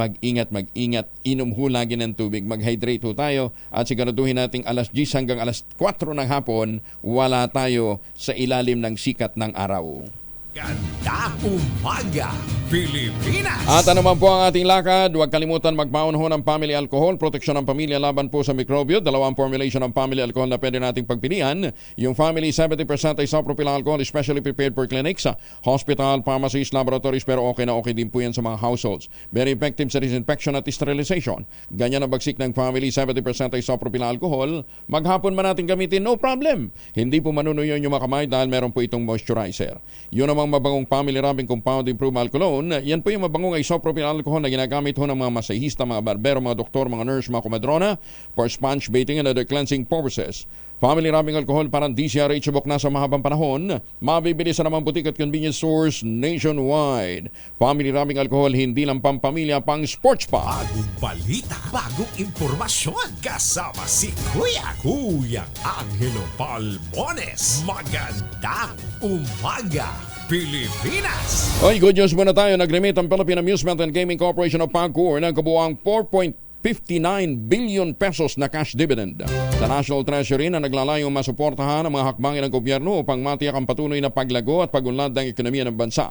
inom ho lagi ng tubig, mag-hydrate ho tayo at siguraduhin nating alas 10 hanggang alas 4 ng hapon wala tayo sa ilalim ng sikat ng araw. Magandang umaga, Pilipinas! At ano man po ang ating lakad, huwag kalimutan magbaon ho ng family alcohol, proteksyon ng pamilya laban po sa mikrobyo, dalawang formulation ng family alcohol na pwede nating pagpilian. Yung family 70% isopropyl alcohol, especially prepared for clinics, hospital, pharmacies, laboratories, pero okay na okay din po yan sa mga households. Very effective sa disinfection at sterilization. Ganyan ang bagsik ng family 70% isopropyl alcohol. Maghapon man natin gamitin, no problem. Hindi po manunuyo yung mga kamay dahil meron po itong moisturizer. Yun namang mabangong family rubbing compound improved alcohol. Yan po yung mabangong isopropyl alcohol na ginagamit ho ng mga masahista, mga barbero, mga doktor, mga nurse, mga komadrona for sponge bathing and other cleansing purposes. Family rubbing alcohol parang DCRH subok na sa mahabang panahon. Mabibili sa namang butik at convenience stores nationwide. Family rubbing alcohol hindi lang pampamilya, pang sports pa. Bagong balita, bagong impormasyon. Kasama si Kuya Angelo Palmones. Magandang umaga, Pilipinas! Oy, good news muna tayo. Nag-remit ang Philippine Amusement and Gaming Corporation of PAGCOR ng kabuang 4.59 billion pesos na cash dividend sa National Treasury na naglalayong masuportahan ang mga hakbangin ng gobyerno upang matiyak ang patuloy na paglago at pagunlad ng ekonomiya ng bansa.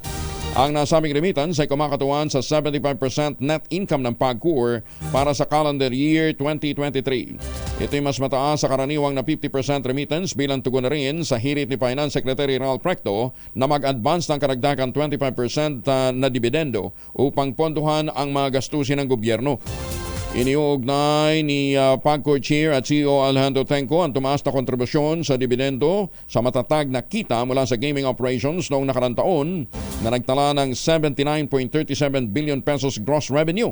Ang nasabing remittance ay kumakatuan sa 75% net income ng PAGCOR para sa calendar year 2023. Ito'y mas mataas sa karaniwang na 50% remittance bilang tugon na rin sa hirit ni Finance Secretary Ralph Recto na mag-advance ng karagdagang 25% na dividendo upang ponduhan ang mga gastusin ng gobyerno. Iniuugnay ni PAGCOR Chair at CEO Alejandro Tenco ang tumaas na kontribusyon sa dividendo sa matatag na kita mula sa gaming operations noong nakarang taon na nagtala ng 79.37 billion pesos gross revenue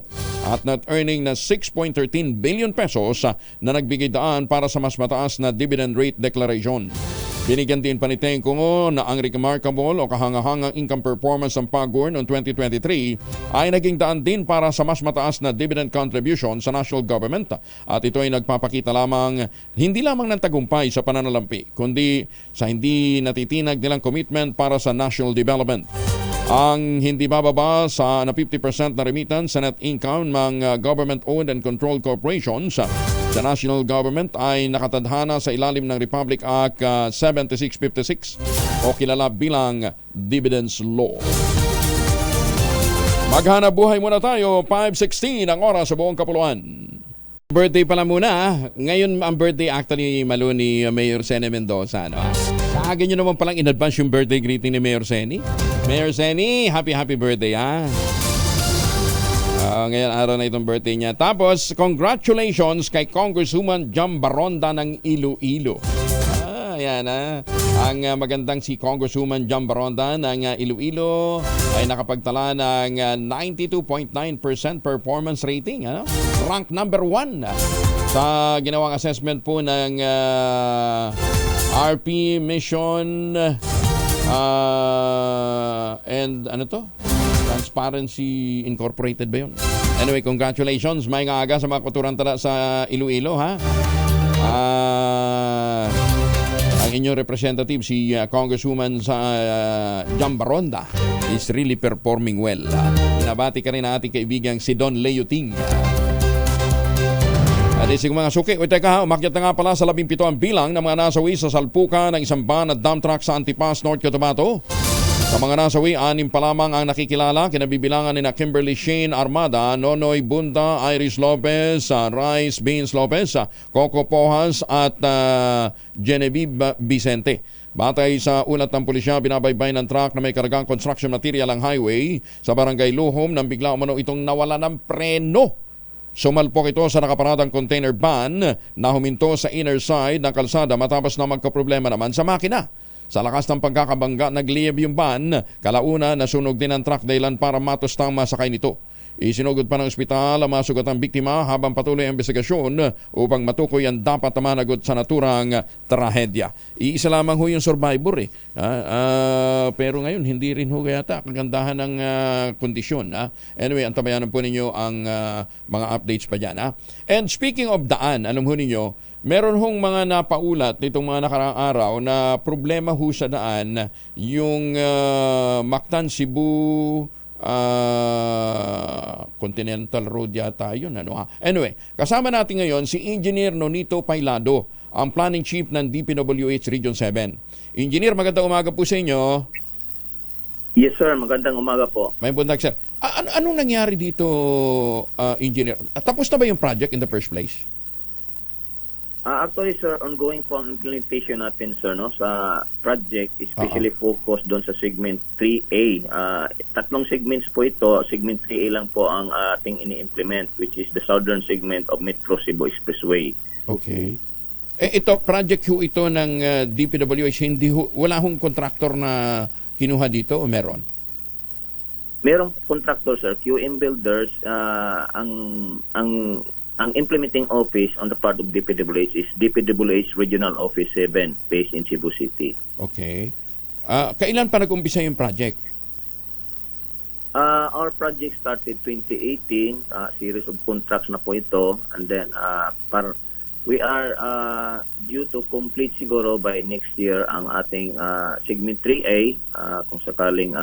at net earning na 6.13 billion pesos na nagbigay daan para sa mas mataas na dividend rate declaration. Binigyan din pa ni Tenco na ang remarkable o kahangahangang income performance ng PAGCOR noong 2023 ay naging daan din para sa mas mataas na dividend contribution sa national government at ito ay nagpapakita lamang hindi lamang ng tagumpay sa pananalampi kundi sa hindi natitinag nilang commitment para sa national development. Ang hindi bababa sa 50% na remittance sa net income ng government-owned and controlled corporations sa national government ay nakatadhana sa ilalim ng Republic Act 7656 o kilala bilang Dividends Law. Maghanap buhay muna tayo, 5:16 ang oras sa buong kapuluan. Birthday pala muna. Ngayon ang birthday actually malo ni Mayor Seni Mendoza. No? Kaagad nyo naman palang in advance yung birthday greeting ni Mayor Seni. Mayor Seni, happy birthday ha. Ngayon araw na itong birthday niya. Tapos, congratulations kay Congresswoman Jam Baronda ng Iloilo. Ayan ha. Ang magandang si Congresswoman Jam Baronda ng Iloilo ay nakapagtala ng 92.9% performance rating. Ano? Rank number 1 sa ginawang assessment po ng RP Mission and ano to? Transparency Incorporated ba yun? Anyway, congratulations. May aga sa mga kuturang tala sa Iloilo, ha? Ang inyong representative, si Congresswoman sa Jam Baronda, is really performing well. Binabati ka rin na ating kaibigang si Don Leoting. At isang mga suki, umakyat na nga pala sa 17 ang bilang ng mga nasawi sa salpukan ng isang van at dump truck sa Antipas, North Cotabato. Sa mga nasawi, 6 pa lamang ang nakikilala, kinabibilangan ni na Kimberly Shane Armada, Nonoy Bunda, Iris Lopez, Rice Beans Lopez, Coco Pojas at Genevieve Vicente. Batay sa ulat ng pulisya, binabaybay ng truck na may kargang construction material ang highway sa barangay Luhom nang bigla umano itong nawala ng preno. Sumalpok ito sa nakaparadang container van na huminto sa inner side ng kalsada matapos na magkaproblema naman sa makina. Sa lakas ng pagkakabangga, nagliyab yung van. Kalauna, nasunog din ang truck dahilan para matustang masakay nito. Isinugod pa ng ospital ang mga sugatang biktima habang patuloy ang investigasyon upang matukoy ang dapat na managot sa naturang trahedya. Iisa lamang ho yung survivor eh. Pero ngayon, hindi rin ho yata kagandahan ng kondisyon. Anyway, antabayanan po ninyo ang mga updates pa dyan. And speaking of daan, alam ho ninyo, meron hong mga napaulat nitong mga nakaraang araw na problema ho sa daan yung Mactan Cebu Continental Road yata yun. Anyway, kasama natin ngayon si Engineer Nonito Pailado, ang Planning Chief ng DPWH Region 7. Engineer, magandang umaga po sa inyo. Yes sir, magandang umaga po. May buntag sir. Anong nangyari dito, engineer? Tapos na ba yung project in the first place? Actually sir, ongoing po ang implementation natin sir no sa project, especially focused doon sa segment 3A. Tatlong segments po ito. Segment 3A lang po ang ating ini-implement, which is the southern segment of Metro Cebu Expressway. Okay. Ito project ho ito ng DPWH, wala hong contractor na kinuha dito o meron? Merong contractor sir, QM Builders. Ang implementing office on the part of DPWH is DPWH Regional Office 7 based in Cebu City. Okay. Kailan pa nag-umpisa yung project? Our project started 2018, series of contracts na po ito, and then we are due to complete siguro by next year ang ating segment 3A kung sakaling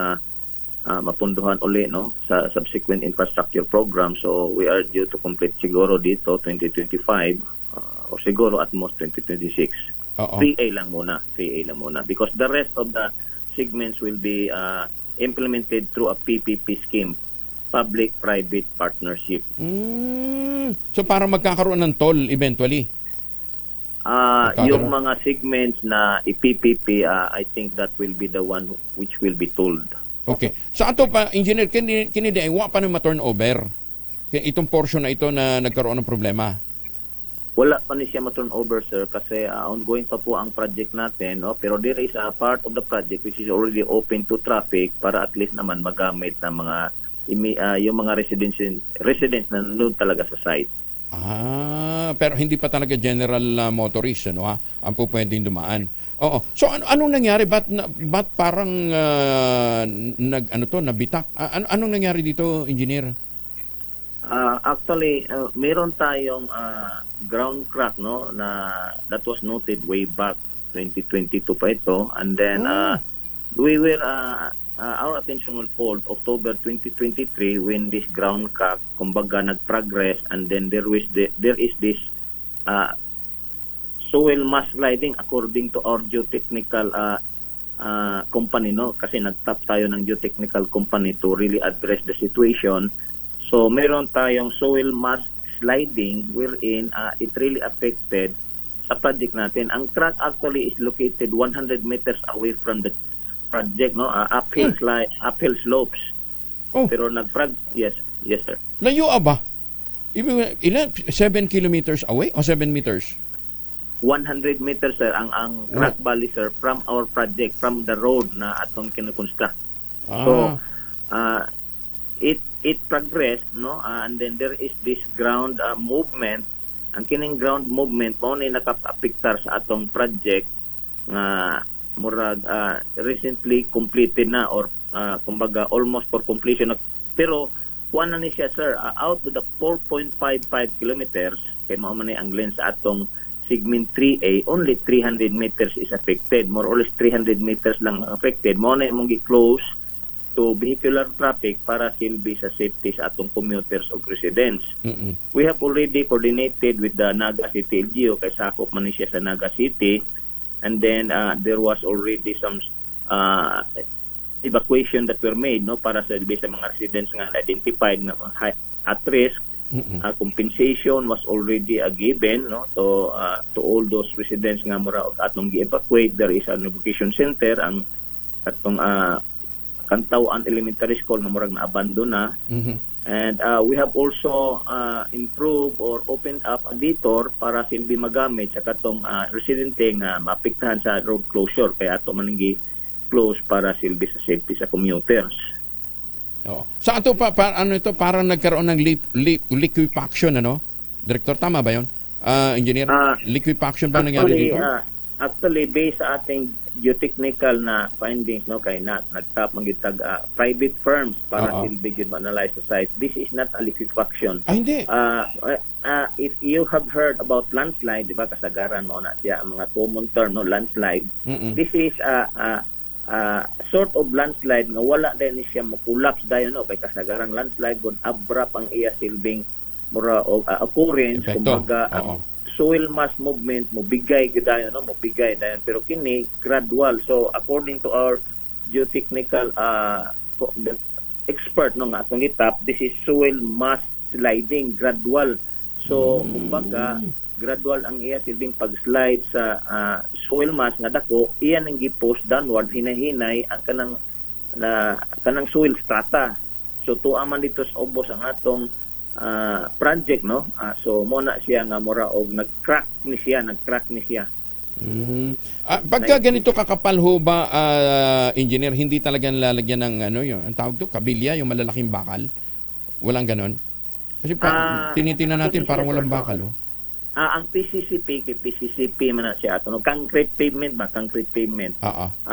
mapunduhan uli no sa subsequent infrastructure program. So we are due to complete siguro dito 2025 or siguro at most 2026. 3A lang muna because the rest of the segments will be implemented through a PPP scheme, public-private partnership. So para magkakaroon ng toll eventually? Yung mga segments na i-PPP, I think that will be the one which will be tolled. Okay. So ato pa, engineer, kinidi ay wa pa na ma-turnover itong portion na ito na nagkaroon ng problema? Wala pa ni siya ma-turnover, sir, kasi ongoing pa po ang project natin. No? Pero there is a part of the project which is already open to traffic para at least naman magamit ng mga yung mga residents na nanonood talaga sa site. Pero hindi pa talaga general motorist ano, ang po pwedeng dumaan. Oo. So anong nangyari? Ba't parang nabitak? Anong nangyari dito, engineer? Actually, meron tayong ground crack no na that was noted way back 2022 pa ito, and then we were our attention was called October 2023 when this ground crack kumbaga nag-progress, and then there is this soil mass sliding according to our geotechnical company no kasi nag-tap tayo ng geotechnical company to really address the situation. So meron tayong soil mass sliding wherein it really affected sa project natin. Ang track actually is located 100 meters away from the project no uphill slopes. Pero yes sir. Layo ba? Ilan 7 kilometers away o 7 meters? 100 meters sir ang crack valley sir from our project, from the road na atong kinukonstruct. So it progressed no and then there is this ground movement. Ang kining ground movement mo ni nakapapiktar sa atong project nga murag recently completed na or kumbaga almost for completion na. Pero kuan na ni siya sir out of the 4.55 kilometers kay mao man ni ang length sa atong segment 3A, only 300 meters is affected. More or less 300 meters lang affected. Mo na imong gi-close to vehicular traffic para silbi sa safety sa atong commuters o residents. We have already coordinated with the Naga City LGU kay sakop man ni siya sa Naga City, and then there was already some evacuation that were made no para sa mga residents nga identified na at risk. Compensation was already given no to all those residents nga mura atong gi-evacuate. There is an evacuation center ang atong Kantawan Elementary School nga murag na abandon na. And we have also improved or opened up a detour para silbi magamit sa katong residente nga maapektahan sa road closure kaya ato man gi-close para silbi sa safety sa commuters. Sa ato ano ito parang nagkaroon ng liquefaction ano? Director, tama ba 'yon? Engineer, liquefaction ba nangyari dito? Actually based sa ating geotechnical na findings no kay nagtap magitag private firms para silbi gyud ma-analyze sa site. This is not a liquefaction. Hindi. If you have heard about landslide, di ba kasagaran mo na siya ang mga common term no landslide. This is sort of landslide nga wala din siya mo-collapse dayon no kay kasagarang landslide kun abrupt ang iya silbing mura occurrence kumbaga soil mass movement mo bigay dayon no mo bigay dayon pero kini gradual. So according to our geotechnical the expert no nga atong gitap, this is soil mass sliding, gradual. So kumbaga gradual ang iya silbing pag-slide sa soil mass nga dako, iyan ang gi-post downward, hinahinay ang kanang soil strata. So tuwa man dito sa ubos ang atong project no. So mo na siya nga mura og nag-crack ni siya. Pagka ganito kakapal ho ba, engineer, hindi talaga lalagyan ng ang tawag to, kabilya, yung malalaking bakal? Walang ganon? Kasi tinitingnan natin parang walang bakal. Ang PCCP man na siya no? Concrete pavement.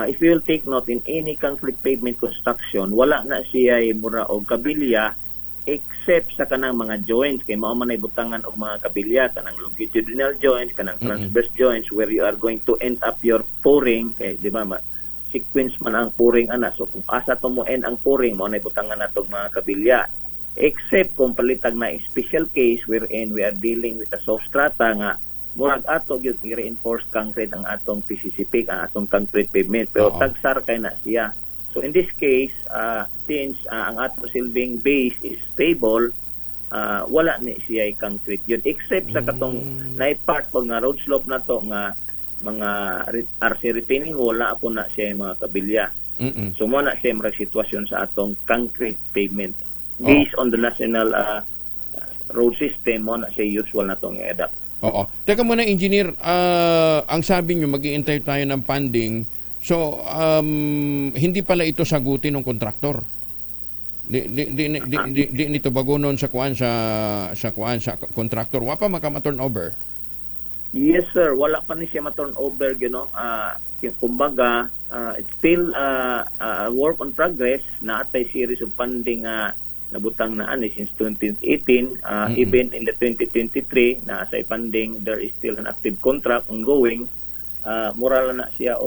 If you will take note, in any concrete pavement construction, wala na siya mura og kabilya except sa kanang mga joints, kay mao man ay butangan og mga kabilya, kanang longitudinal joints, kanang transverse joints where you are going to end up your pouring, kay di ba sequence man ang pouring ana. So kung asa to mo end ang pouring, mao na butangan natog mga kabilya, except kung palitag na special case wherein we are dealing with a soft strata nga murag ato gyud i-reinforced concrete ang atong PCCP, ang atong concrete pavement, pero tagsar kay na siya. So in this case, since ang ato silbing base is stable, wala ni siya concrete yun. Except sa katong na-part pag nga road slope na to, nga mga RC retaining wall, wala po na siya mga kabilya. So mo na siya mga sitwasyon sa atong concrete pavement. Based on the national road system, mo na siya usual na itong i-adapt. Teka muna, engineer, ang sabi nyo, mag-iintay tayo ng funding. So, hindi pala ito sagutin ng kontraktor. Di nito bago noon sa kontraktor. Wa pa maka-turnover. Yes, sir. Wala pa ni siya ma-turnover, kumbaga, it's still work on progress. Naatay series of funding nabutang na since 2018. Even in the 2023, naasay funding, there is still an active contract ongoing. Moral na siya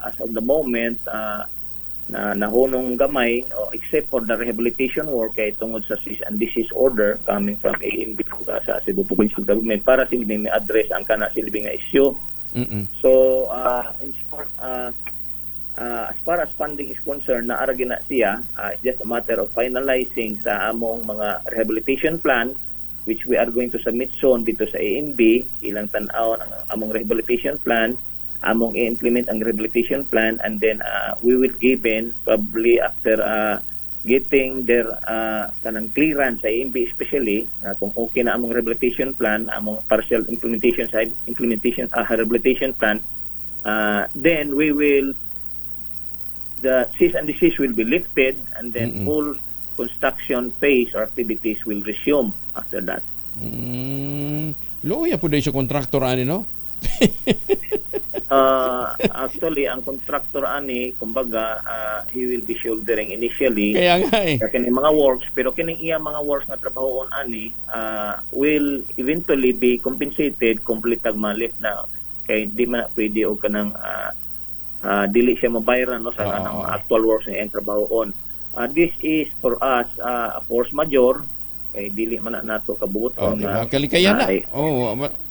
as of the moment na nahunong gamay, except for the rehabilitation work kay tungod sa cease and desist order coming from AMB sa Cebu Provincial Government para silbing may address ang kana silbing nga issue. So in short, as far as funding is concerned, naaragi na siya. It's just a matter of finalizing sa among mga rehabilitation plan, which we are going to submit soon dito sa AMB. Ilang tan-aw ang among rehabilitation plan, among i-implement ang rehabilitation plan, and then we will given probably after getting their kanang clearance sa AMB especially, kung okay na among rehabilitation plan, among partial implementation sa rehabilitation plan, then the cease and desist will be lifted, and then full construction phase or activities will resume after that. Loya po dahil sa contractor ani, no? Actually, ang contractor ani, kumbaga, he will be shouldering initially kining mga works, pero kining iya mga works na trabahoon ani will eventually be compensated complete ag malip na, kay di man pwede og kanang dili siya mabayaran no sa kanang actual works na iyang trabahoon. This is for us a force majeure, kay dili man nato kabuton kalikayan na.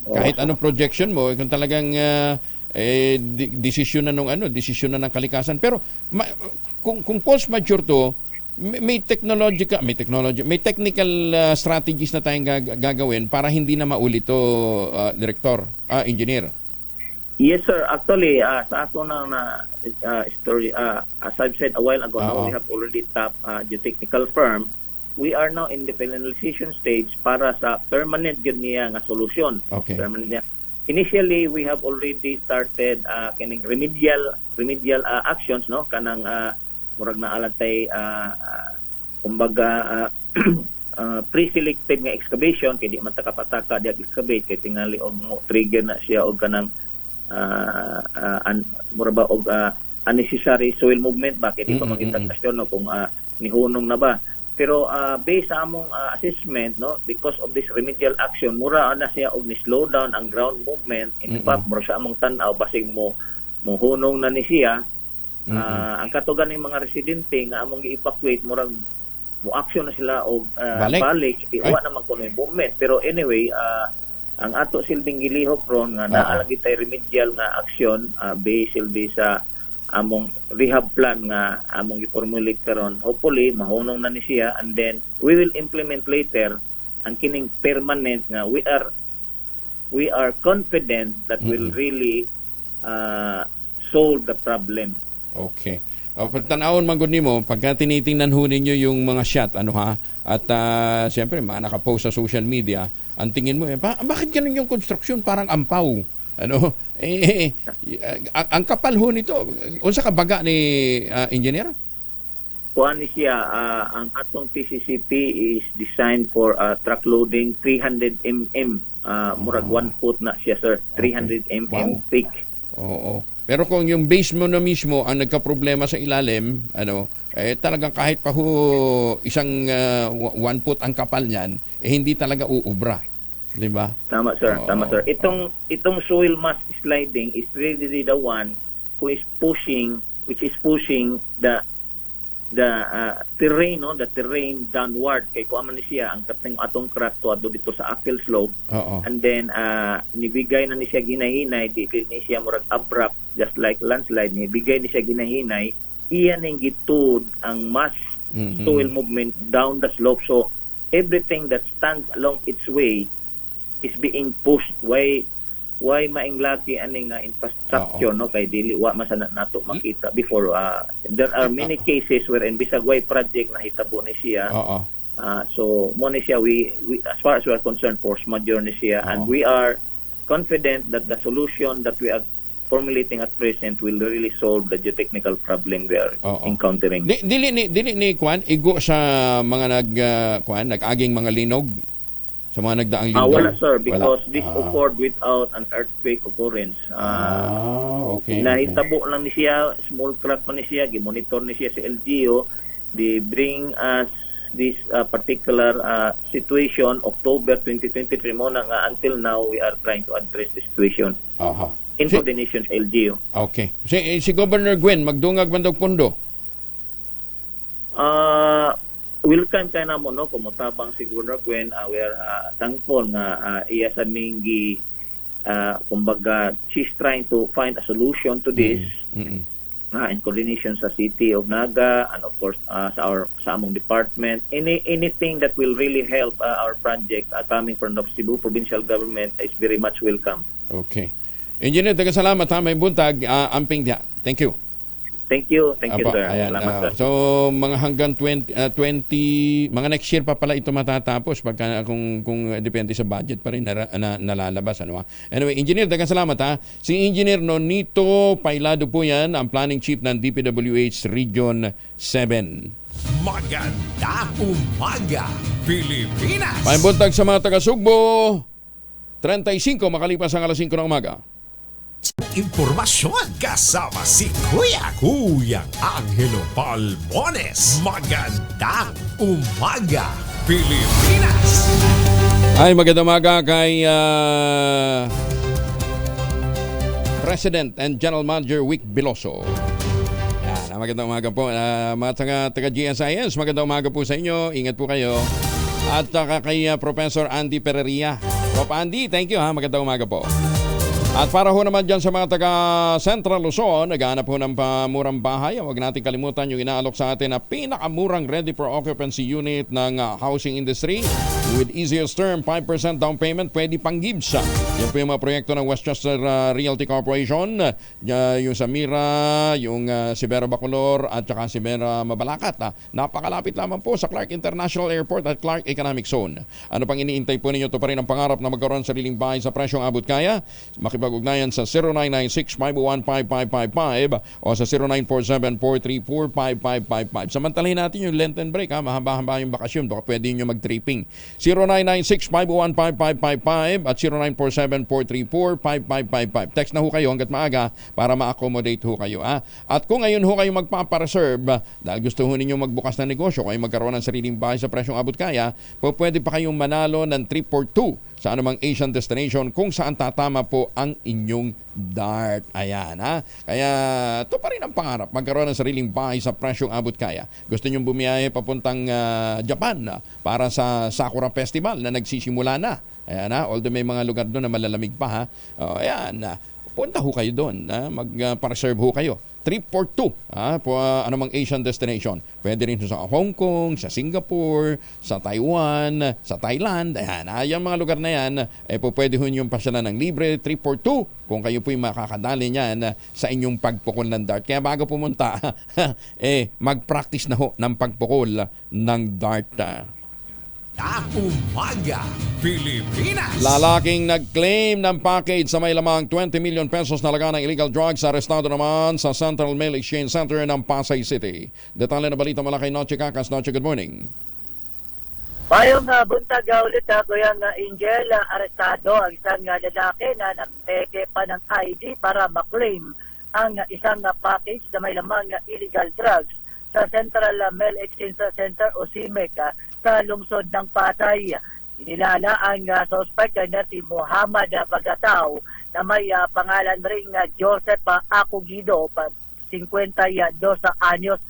Kahit anong projection mo, kung talagang desisyon na ng kalikasan. Pero kung force majeure to, may technical strategies na tayong gagawin para hindi na maulit to, engineer. Yes, sir. Actually, sa ako na story, as I've said a while ago, we have already tapped geotechnical firm. We are now in the finalization stage para sa permanent yun niya nga solution. Permanent niya. Initially, we have already started kining remedial actions, no, kanang murag na alatay kumbaga pre-selective nga excavation, kay di man takapataka di excavate, kay tingali og trigger na siya og kanang muraba og unnecessary soil movement ba, kay di pa magintagtasyon no kung nihunong na ba. Pero based sa among assessment, no, because of this remedial action, mura na siya og ni slow down ang ground movement. In fact, mura sa among tan-aw basig mo hunong na ni siya. Ang katugan ng mga residente nga among gi-evacuate, mura mo action na sila og balik iwa naman kuno yung movement. Pero anyway, ang ato silbing gilihok ron nga naalagi tay remedial nga action based silbi sa among rehab plan nga among i-formulate karon. Hopefully mahunong na ni siya, and then we will implement later ang kining permanent nga we are confident that will really solve the problem. Okay. Pagtanawon man gud nimo pagka tinitingnan ho ninyo yung mga shot at siyempre naka-post sa social media, ang tingin mo bakit ganun yung construction parang ampaw ang kapal ho nito unsa ka baga ni engineer? Kuan ni siya ang atong PCCP is designed for truck loading 300 mm murag 1 foot na siya sir, 300 mm thick. Oo. Pero kung yung base mo na mismo ang nagka-problema sa ilalim, talagang kahit pa ho isang 1 foot ang kapal niyan, hindi talaga uubra. Di ba? Tama sir, tama sir. Itong soil mass sliding is really the one who is pushing the terrain, the terrain downward kay kuha man ni siya ang kating atong crack to dito sa axial slope. And then nibigay na ni siya ginahinay, di ni siya murag abrupt just like landslide, nibigay ni siya ginahinay, iyan ning gitud ang mass soil movement down the slope. So everything that stands along its way is being pushed. Why mainglaki aning infrastructure kay dili wa masana nato makita before. There are many cases wherein bisag way project na hitabo ni siya. So mo ni siya we as far as we are concerned force majeure ni siya, and we are confident that the solution that we are formulating at present will really solve the geotechnical problem we are encountering. Dili ni kwan igo sa mga nag-aging mga linog. Sa mga nagdaang lindol? Wala sir, because this occurred without an earthquake occurrence. Okay. Nahitabo lang ni siya, small crack pa ni siya, gimonitor ni siya sa LGU. They bring us this particular situation, October 2023 mo na nga until now we are trying to address the situation. In coordination sa LGU. Okay. Si Governor Gwen, magdungag man daw pondo? Welcome kay namo kumutabang si Governor Gwen. We are thankful nga iya sa mingi kumbaga she's trying to find a solution to this in coordination sa City of Naga and of course sa among department. Anything that will really help our project coming from the Cebu provincial government is very much welcome. Okay. Engineer, salamat may buntag amping dia. Thank you. Thank you sir. Ayan, so mga hanggang 20 mga next year pa pala ito matatapos pagka kung depende sa budget pa rin nalalabas Anyway, engineer, daghang salamat Si Engineer Nonito Pailado po yan, ang planning chief ng DPWH Region 7. Magandang umaga, Pilipinas! May buntag sa mga taga-Sugbo. 35 makalipas ang alas 5 ng umaga. Impormasyon kasama si Kuyang Angelo Palmones. Magandang umaga, Pilipinas! Ay, magandang umaga kay President and General Manager Wick Biloso. Magandang umaga po mga taga-GSIS. Magandang umaga po sa inyo. Ingat po kayo. At kay Professor Andy Pereria. Prof. Andy, thank you Magandang umaga po. At para ho naman dyan sa mga taga-Central Luzon, naghahanap ho ng pamurang bahay. Huwag natin kalimutan yung inaalok sa atin na pinakamurang ready for occupancy unit ng housing industry. With easiest term, 5% down payment, pwede pang gives. Yan po yung mga proyekto ng Westchester Realty Corporation. Yung sa Mira, yung Sibera Bacolor at saka Sibera Mabalacat. Napakalapit lamang po sa Clark International Airport at Clark Economic Zone. Ano pang iniintay po ninyo? Ito pa rin ang pangarap na magkaroon ng sariling bahay sa presyong abot kaya. Makipag-ugnayan sa 0996-501-5555 o sa 0947-434-5555. Samantalahin natin yung Lenten break mahaba-haba yung bakasyon, baka pwede nyo mag-tripping. 0996-501-5555 at 0947-434-5555. Text na ho kayo hanggat maaga para ma-accommodate ho kayo. At kung ngayon ho kayo magpapareserve dahil gusto ho ninyo magbukas na negosyo, kayo magkaroon ng sariling bahay sa presyong abot kaya, pwede pa kayong manalo ng 3 for 2 sa anumang Asian destination kung saan tatama po ang inyong DART. Ayan Kaya ito pa rin ang pangarap, magkaroon ng sariling bahay sa presyong abot kaya. Gusto nyong bumiyahe papuntang Japan para sa Sakura Festival na nagsisimula na. Ayan although may mga lugar doon na malalamig pa ayan punta ho kayo doon. Mag-reserve ho kayo. Trip for two, anumang Asian destination. Pwede rin sa Hong Kong, sa Singapore, sa Taiwan, sa Thailand. Ayan, yung mga lugar na yan, pwede ho yung pasyalan ng libre, trip for two, kung kayo po'y makakadali niyan sa inyong pagpukol ng dart. Kaya bago pumunta, mag-practice na ho ng pagpukol ng dart. Umaga, Pilipinas. Lalaking nag-claim ng package sa may lamang 20 million pesos na laga ng illegal drugs arestado naman sa Central Mail Exchange Center ng Pasay City. Detalye na balita mula kay Noche Cacas. Noche, good morning. Bayong buntag ulit Kuya Angel, arestado ang isang lalaki na nagpeke pa ng ID para maklaim ang isang package na may lamang illegal drugs sa Central Mail Exchange Center o CIMEC sa lungsod ng Pasay. Inilala ang suspect na si Muhammad Bagataw na may pangalan ring Joseph Acogido, 52 anyos.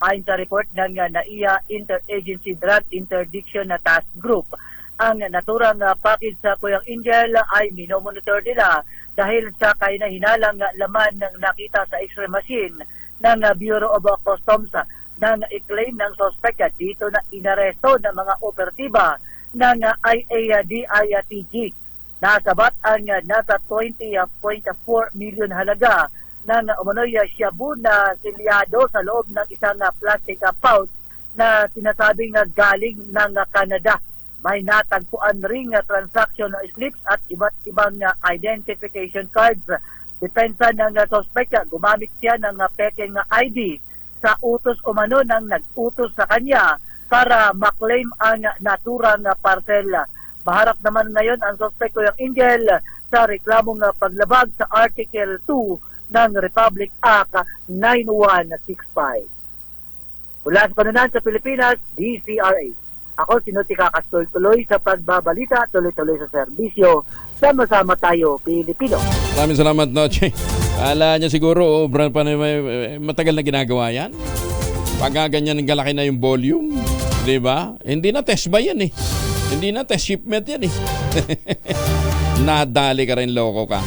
Ayon sa report ng NAIA Interagency Drug Interdiction Task Group, ang naturang package sa Kuyang Angel ay minomonitor nila dahil sa kahinahinalang laman ng nakita sa x-ray machine ng Bureau of Customs nang i-claim ng suspect dito na inaresto ng mga operatiba ng IADITG. Nasabat ang nasa 20.4 million halaga ng umano'y shabu na silyado sa loob ng isang plastic pouch na sinasabing galing ng Canada. May natagpuan ring transaction slips at iba't ibang identification cards. Depensa ng suspect, gumamit siya ng pekeng ID sa utos umano ng nag-utos sa kanya para maklaim ang naturang parcel. Maharap naman ngayon ang suspect Kuyang Angel sa reklamong paglabag sa Article 2 ng Republic Act 9165. Mula sa panunan sa Pilipinas, DCRH. Ako si Noche Cacas, tuloy sa pagbabalita, tuloy-tuloy sa serbisyo. Sama-sama tayo, Pilipino. Maraming salamat, Noche. Kala niya siguro, matagal na ginagawa yan. Pag ganyan ng galaki na yung volume, di ba? Hindi na test ba yan eh? Hindi na test shipment yan eh. Nadali ka rin, loko ka.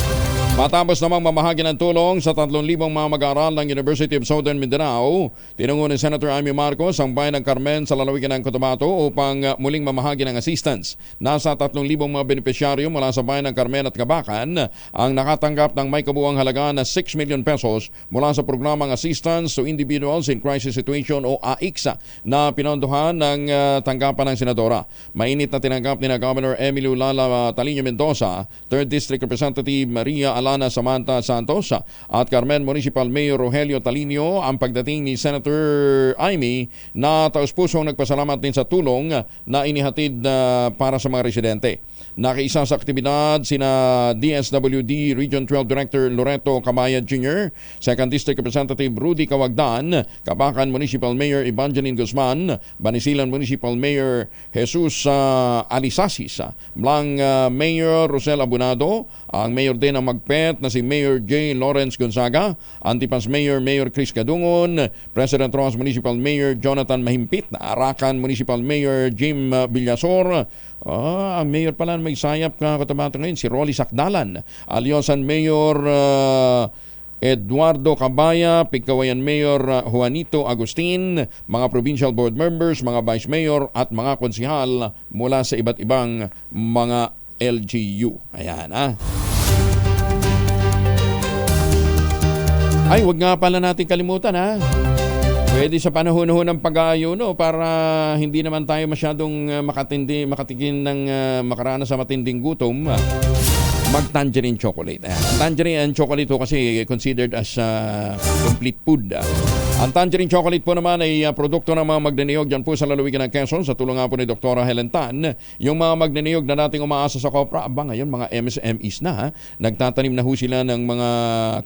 Matapos namang mamahagi ng tulong sa 3,000 mga mag-aaral ng University of Southern Mindanao, tinungo ni Senator Amy Marcos ang bayan ng Carmen sa lalawigan ng Cotabato upang muling mamahagi ng assistance. Nasa 3,000 mga benepisyaryo mula sa bayan ng Carmen at Cabacan ang nakatanggap ng may kabuuang halaga na 6 million pesos mula sa programang Assistance to Individuals in Crisis Situation o AICSA na pinondohan ng tanggapan ng Senadora. Mainit na tinanggap ni Governor Emilio Lala Talino Mendoza, 3rd District Representative Maria Alana Samantha Santos at Carmen Municipal Mayor Rogelio Talinio ang pagdating ni Senator Amy na taus-pusong nagpasalamat din sa tulong na inihatid para sa mga residente. Nakiisa sa aktibidad sina DSWD Region 12 Director Loreto Camaya Jr., 2nd District Representative Rudy Cawagdan, Cabacan Municipal Mayor Evangeline Guzman, Banisilan Municipal Mayor Jesus Alisasis, Blang Mayor Rosel Abunado, ang Mayor din ng Magpet na si Mayor J. Lawrence Gonzaga, Antipas Mayor Chris Kadungon, President Ross Municipal Mayor Jonathan Mahimpit, Arakan Municipal Mayor Jim Villasor, ang mayor pala may sayap Cotabato ngayon, si Rolly Sakdalan, Alyosan Mayor Eduardo Cabaya, Pigcawayan Mayor Juanito Agustin, mga provincial board members, mga vice mayor at mga konsihal mula sa iba't ibang mga LGU. Ayan Ay, wag nga pala natin kalimutan Pwede sa panahon ng pag-aayuno para hindi naman tayo masyadong makatigin ng makaranas sa matinding gutom. Mag-tangerine chocolate. Tangerine and chocolate po kasi considered as complete food. Ang tangerine chocolate po naman ay produkto ng mga magniniyog dyan po sa lalawigan ng Quezon sa tulong nga po ni Dr. Helen Tan. Yung mga magniniyog na dating umaasa sa kopra, ngayon mga MSMEs na. Nagtatanim na ho sila ng mga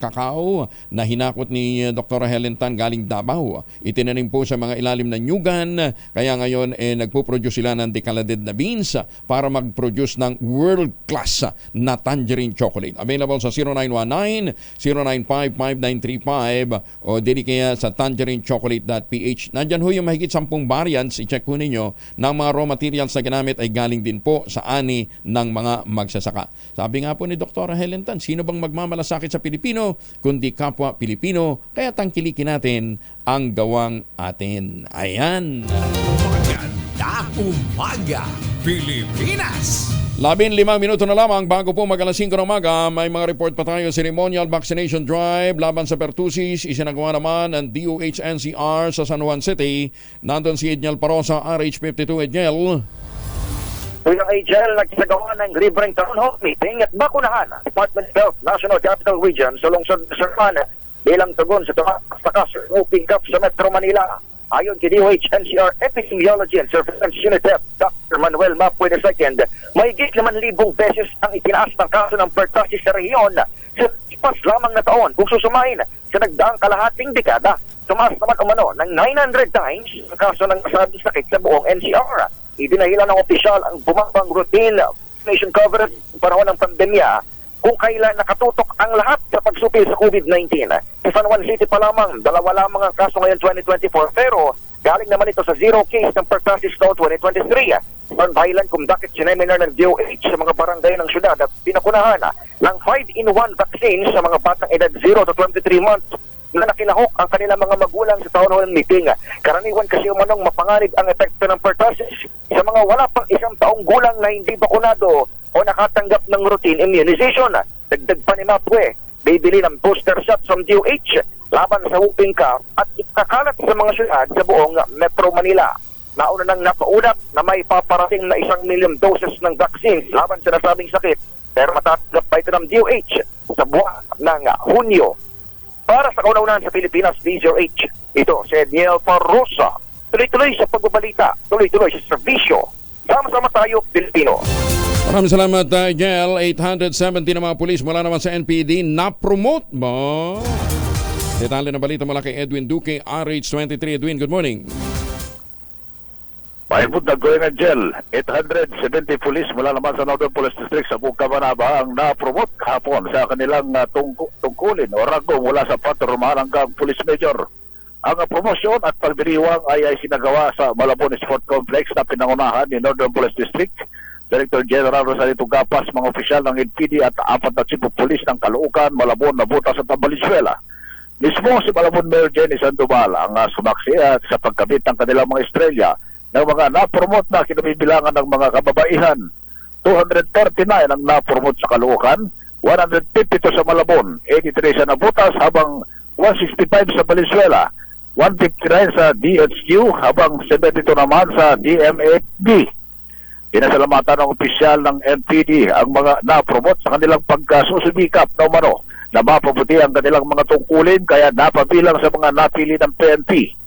kakao na hinakot ni Dr. Helen Tan galing Davao. Itinanim po sa mga ilalim ng nyugan. Kaya ngayon nagpo-produce sila ng decalated na beans para mag-produce ng world-class na tangerine chocolate. Available sa 0919-095-5935 o dili kaya sa tangerine-chocolate.ph. Nandyan ho yung mahigit 10 variants, i-check po ninyo, ng mga raw materials na ginamit ay galing din po sa ani ng mga magsasaka. Sabi nga po ni Dr. Helen Tan, sino bang magmamalasakit sa Pilipino kundi kapwa Pilipino, kaya tangkilikin natin ang gawang atin. Ayan. Magandang umaga, Pilipinas! 15 minuto na lamang bago po mag-alas 5 ng umaga, may mga report pa tayo. Ceremonial vaccination drive laban sa pertussis, isinagawa naman ng DOH-NCR sa San Juan City. Nandun si Edniel Parosa, RH52. Edniel. Kuya Angel, nagsagawa ng libreng town hall meeting at bakunahan Department of Health National Capital Region sa lungsod ng San bilang tugon sa tumakas na kaso open cup sa Metro Manila. Ayon kay DOH-NCR Epidemiology and Surveillance Unit Head Dr. Manuel Mapue II, may 5,000 beses ang itinaas ng kaso ng pertussis sa rehiyon sa pas lamang na taon kung susumain sa nagdaang kalahating dekada. Tumaas naman umano ng 900 times ang kaso ng nasabing sakit sa buong NCR. Idinahilan ng opisyal ang bumabang routine vaccination coverage sa panahon ng pandemya kung kailan nakatutok ang lahat sa pagsupil sa COVID-19. Sa San Juan City pa lamang, 2 lamang ang kaso ngayon 2024, pero galing naman ito sa 0 case ng pertussis noong 2023. Dahilan kung bakit sineminar ng DOH sa mga barangay ng syudad at pinakunahan ng 5-in-1 vaccine sa mga batang edad 0 to 23 months na nakinahok ang kanilang mga magulang sa town hall meeting. Karaniwan kasi umanong mapanganib ang epekto ng pertussis sa mga wala pang 1 taong gulang na hindi bakunado o nakatanggap ng routine immunization. Dagdag pa ni Mapue, bibili ng booster shots from DOH laban sa whooping cough at ikakalat sa mga syudad sa buong Metro Manila. Nauna nang napaulap na may paparating na 1 million doses ng vaccine laban sa nasabing sakit, pero matatanggap pa ito ng DOH sa buwan ng Hunyo. Para sa kauna-unahan sa Pilipinas, DZRH, ito si Edniel Parosa. Tuloy-tuloy sa pagbabalita, tuloy-tuloy sa serbisyo. Sama-sama tayo, Pilipino. Maraming salamat, Edniel. 870 na mga pulis mula naman sa NPD na-promote mo. Detalye na balita mula kay Edwin Duque, RH23. Edwin, good morning. Mahigit na Goyang Angel, 870 pulis mula naman sa Northern Police District sa Bukabanaba ang na-promote kahapon sa kanilang tungkulin o rango mula sa patrolman hanggang police major. Ang promosyon at pagdiriwang ay sinagawa sa Malabon Sport Complex na pinangunahan ni Northern Police District Director General Rosalito Gapas, mga opisyal ng NPD at 4 na chief of police ng Caloocan, Malabon, Nabutas at Valenzuela. Mismo si Malabon Mayor Jenny Sandoval ang sumaksi at sa pagkabit ng kanilang mga estrella ng mga na-promote na kinabibilangan ng mga kababaihan. 239 ang na-promote sa Caloocan, 152 sa Malabon, 83 sa Nabutas habang 165 sa Valenzuela, 159 sa DHQ habang 72 naman sa DMAB. Pinasalamatan ng opisyal ng NPD ang mga na-promote sa kanilang pagkasusubikap na umano na mapabuti ang kanilang mga tungkulin kaya napabilang sa mga napili ng PNP.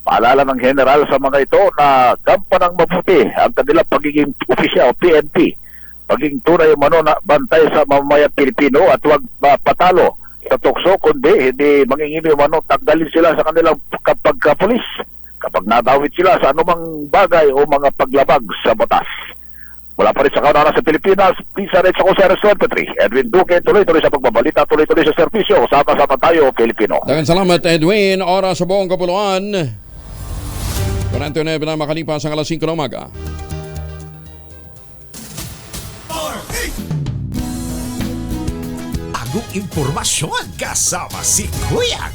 Paalala ng general sa mga ito na gampanang mabuti ang kanilang pagiging opisyal o PNP, pagiging tunay umano na bantay sa mamamayang Pilipino at huwag patalo sa tukso kundi hindi mangingini umano tanggalin sila sa kanilang pagkapulis kapag nadawit sila sa anumang bagay o mga paglabag sa batas. Mula pa rin sa kaunana sa Pilipinas, Pisa Red sa Kusa Resort 3. Edwin Duque, tuloy-tuloy sa pagbabalita, tuloy-tuloy sa serbisyo. Sama-sama tayo, Pilipino. Dagan salamat, Edwin. Oras sa buong kapuluan. 49 na makalipas ang alas 5 ng umaga. Bagong impormasyon kasama si Kuya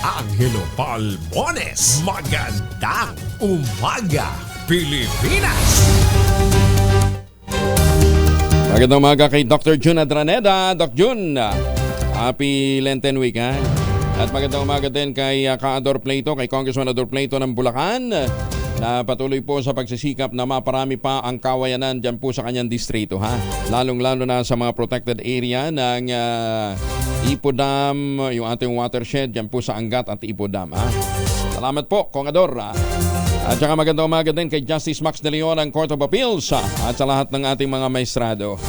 Angelo Palmones. Magandang umaga, Pilipinas! Magandang umaga kay Dr. Jun Adraneda. Doc Jun, happy Lenten week, ha? At magandang umaga din kay Ka-Ador Plato, kay Congressman Ador Plato ng Bulacan, na patuloy po sa pagsisikap na maparami pa ang kawayanan dyan po sa kanyang distrito, ha? Lalong-lalo na sa mga protected area ng Ipo Dam, yung ating watershed dyan po sa Angat at Ipo Dam, ha? Salamat po, Congador, ha? At saka magandang umaga din kay Justice Max De Leon ng Court of Appeals, ha? At sa lahat ng ating mga maestrado.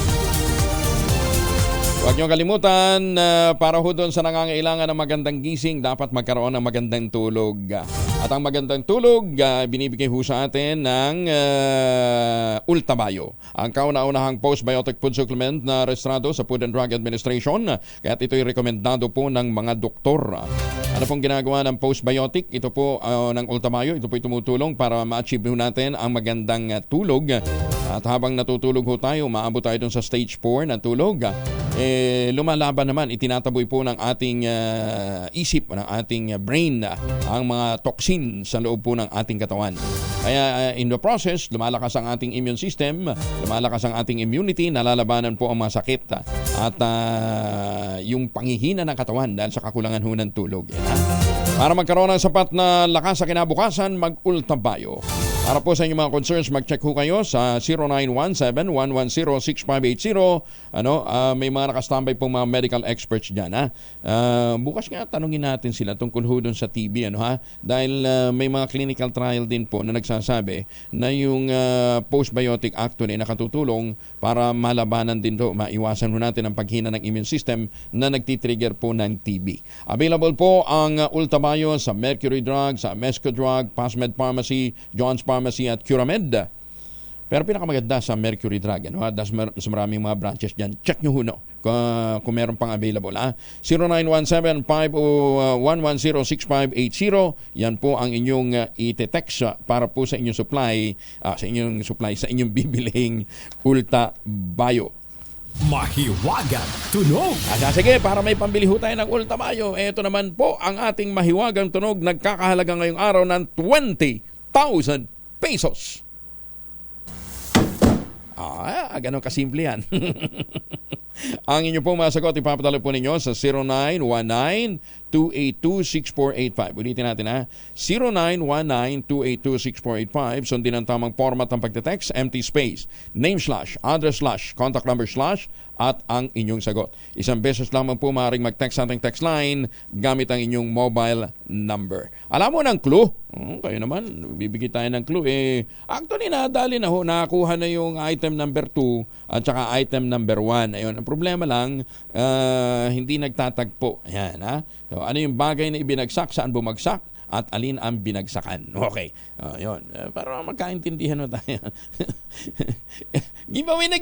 Huwag niyong kalimutan, para ho doon sa nangangailangan ng magandang gising, dapat magkaroon ng magandang tulog. At ang magandang tulog, binibigay ho sa atin ng Ultabayo. Ang kauna-unahang postbiotic food supplement na rehistrado sa Food and Drug Administration. Kaya ito'y rekomendado po ng mga doktor. Ano pong ginagawa ng postbiotic? Ito po ng Ultabayo. Ito po tumutulong para ma-achieve natin ang magandang tulog. At habang natutulog ho tayo, maabot tayo dun sa stage 4 na tulog. Lumalaban naman, itinataboy po ng ating isip, ng ating brain, ang mga toxin sa loob po ng ating katawan. Kaya in the process, lumalakas ang ating immune system, lumalakas ang ating immunity, nalalabanan po ang mga sakit at yung panghihina ng katawan dahil sa kakulangan ho ng tulog. Para magkaroon ng sapat na lakas sa kinabukasan, mag-Ultabayo. Para po sa inyong mga concerns, mag-check ho kayo sa 0917-110-6580. May mga nakastambay pong mga medical experts dyan. Bukas nga, tanungin natin sila tungkol ho dun sa TB. Dahil may mga clinical trial din po na nagsasabi na yung postbiotic actually nakatutulong para malabanan din do, maiwasan ho natin ang paghina ng immune system na nagtitrigger po ng TB. Available po ang Ultabayo sa Mercury Drug, sa Mesco Drug, Pasmed Pharmacy, John's Pharmacy at Curamed. Pero pinakamaganda sa Mercury Drug. Sa maraming mga branches dyan. Check nyo ho kung meron pang available. 0917-501-106-580. Yan po ang inyong ite-text para po sa inyong supply, sa inyong bibiling Ultabayo. Mahiwagang tunog. Sige, para may pambili ho tayo ng Ultabayo. Ito naman po ang ating mahiwagang tunog. Nagkakahalaga ngayong araw ng 20,000 pesos. Ganun kasimple yan. Ang inyo pong masagot, ipapadala po ninyo sa 0919-282-6485. Ulitin natin 0919-282-6485. Sundin ang tamang format ng pagte-text, empty space, name / address / contact number / at ang inyong sagot. Isang beses lamang po maaaring mag-text sa ating text line gamit ang inyong mobile number. Alam mo ng clue? Kayo naman, bibigay tayo ng clue. Actually, nadali na ho. Nakakuha na yung item number 2 at saka item number 1. Ayun, ang problema lang, hindi nagtatagpo. Ayan, So, ano yung bagay na ibinagsak, saan bumagsak, at alin ang binagsakan. Okay. Yun. Para magkaintindihan mo tayo. giveaway na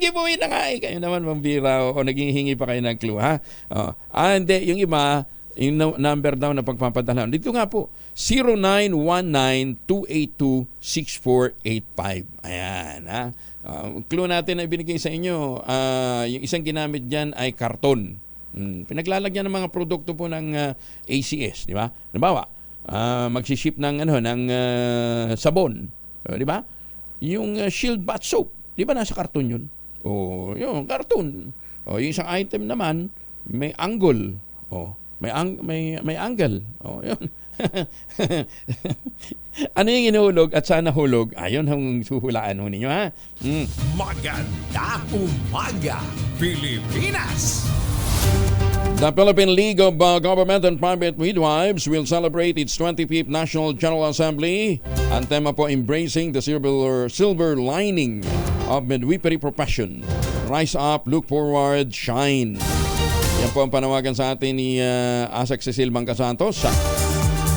nga. Kayo naman mambira o naghihingi pa kayo ng clue, ha? Hindi. Yung iba, yung number daw na pagpapadala. Dito nga po, 0919-282-6485. Ayan, ha? Clue natin na ibinigay sa inyo, yung isang ginamit dyan ay karton. Pinaglalagyan ng mga produkto po ng ACS, di ba? Nabawa, magsiship ng sabon, di ba? Yung Shield Bath Soap, di ba nasa karton yun? Yung karton. Yung isang item naman may angle. May angle. Yun. Ano yung inuhulog at saan nahulog? Ayun ang suhulaan ho ninyo, ha? Magandang umaga, Pilipinas! The Philippine League of Government and Private Midwives will celebrate its 25th National General Assembly. Ang tema po, embracing the silver lining of midwifery profession. Rise up, look forward, shine. Yan po ang panawagan sa atin ni Asek Cecil Bangcasantos.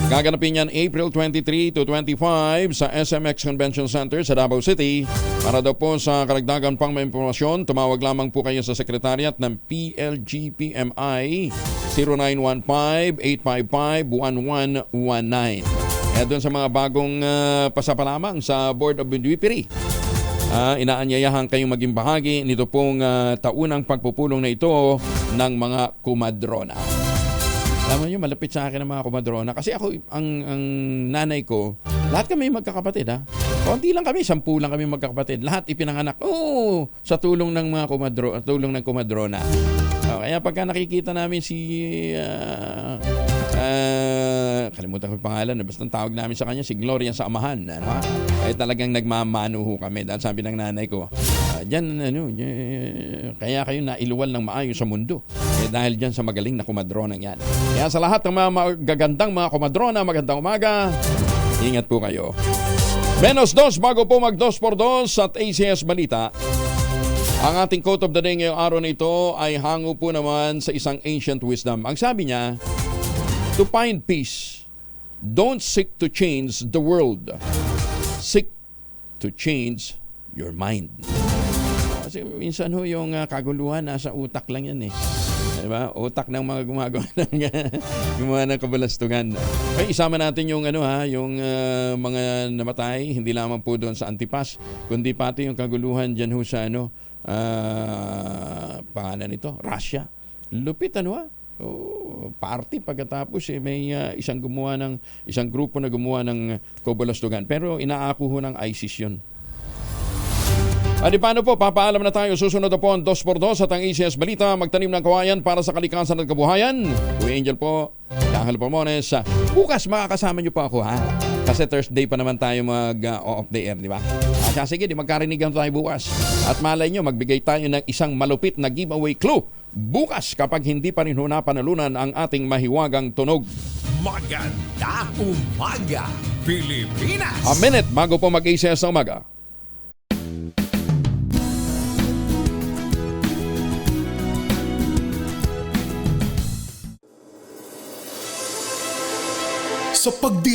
Gaganapin yan April 23 to 25 sa SMX Convention Center sa Davao City. Para daw po sa karagdagan pang may impormasyon, tumawag lamang po kayo sa sekretariat ng PLGPMI 0915-855-1119. At doon sa mga bagong pasapalamang sa Board of Midwifery, inaanyayahan kayong maging bahagi nito pong taunang pagpupulong na ito ng mga kumadrona. Alam niyo, malapit sa akin ang mga kumadrona. Kasi ako, ang nanay ko, lahat kami magkakapatid, ha? Konti lang kami, 10 lang kami magkakapatid. Lahat ipinanganak, sa tulong ng mga kumadrona. Kaya pagka nakikita namin si... kalimutan ko yung pangalan, basta tawag namin sa kanya si Gloria sa Amahan. Kaya talagang nagmamano ho kami. Dahil sabi ng nanay ko, kaya kayo nailuwal ng maayos sa mundo. Dahil dyan sa magaling na kumadrona yan. Kaya sa lahat ng mga magagandang mga kumadrona, magandang umaga. Ingat po kayo. Menos 2 bago po mag 2x2 at ACS Balita. Ang ating quote of the day ngayong araw na ito ay hango po naman sa isang ancient wisdom. Ang sabi niya, to find peace, Don't seek to change the world. Seek to change your mind. Kasi minsan yung kaguluhan nasa utak lang yan eh. Diba? Utak ng mga gumawa ng kabalastugan. Okay, isama natin yung yung mga namatay, hindi lamang po doon sa Antipas, kundi pati yung kaguluhan diyan ho sa pangalan nito, Russia. Lupit party pagkatapos may isang grupo na gumawa ng kabalastugan. Pero inaako ho ng ISIS yun. Adi paano po, papaalam na tayo. Susunod na po ang 2x2 at ang ACS Balita, magtanim ng kawayan para sa kalikasan at kabuhayan. Kuya Angel po, Dahil Palmones, bukas makakasama niyo po ako ha. Kasi Thursday pa naman tayo mag-off the air, di ba? Sige, magkarinigan tayo bukas. At malay nyo, magbigay tayo ng isang malupit na giveaway clue bukas kapag hindi pa rin napanalunan ang ating mahiwagang tunog. Magandang umaga, Pilipinas! A minute bago po mag-ACS sa umaga. Sa pagdiri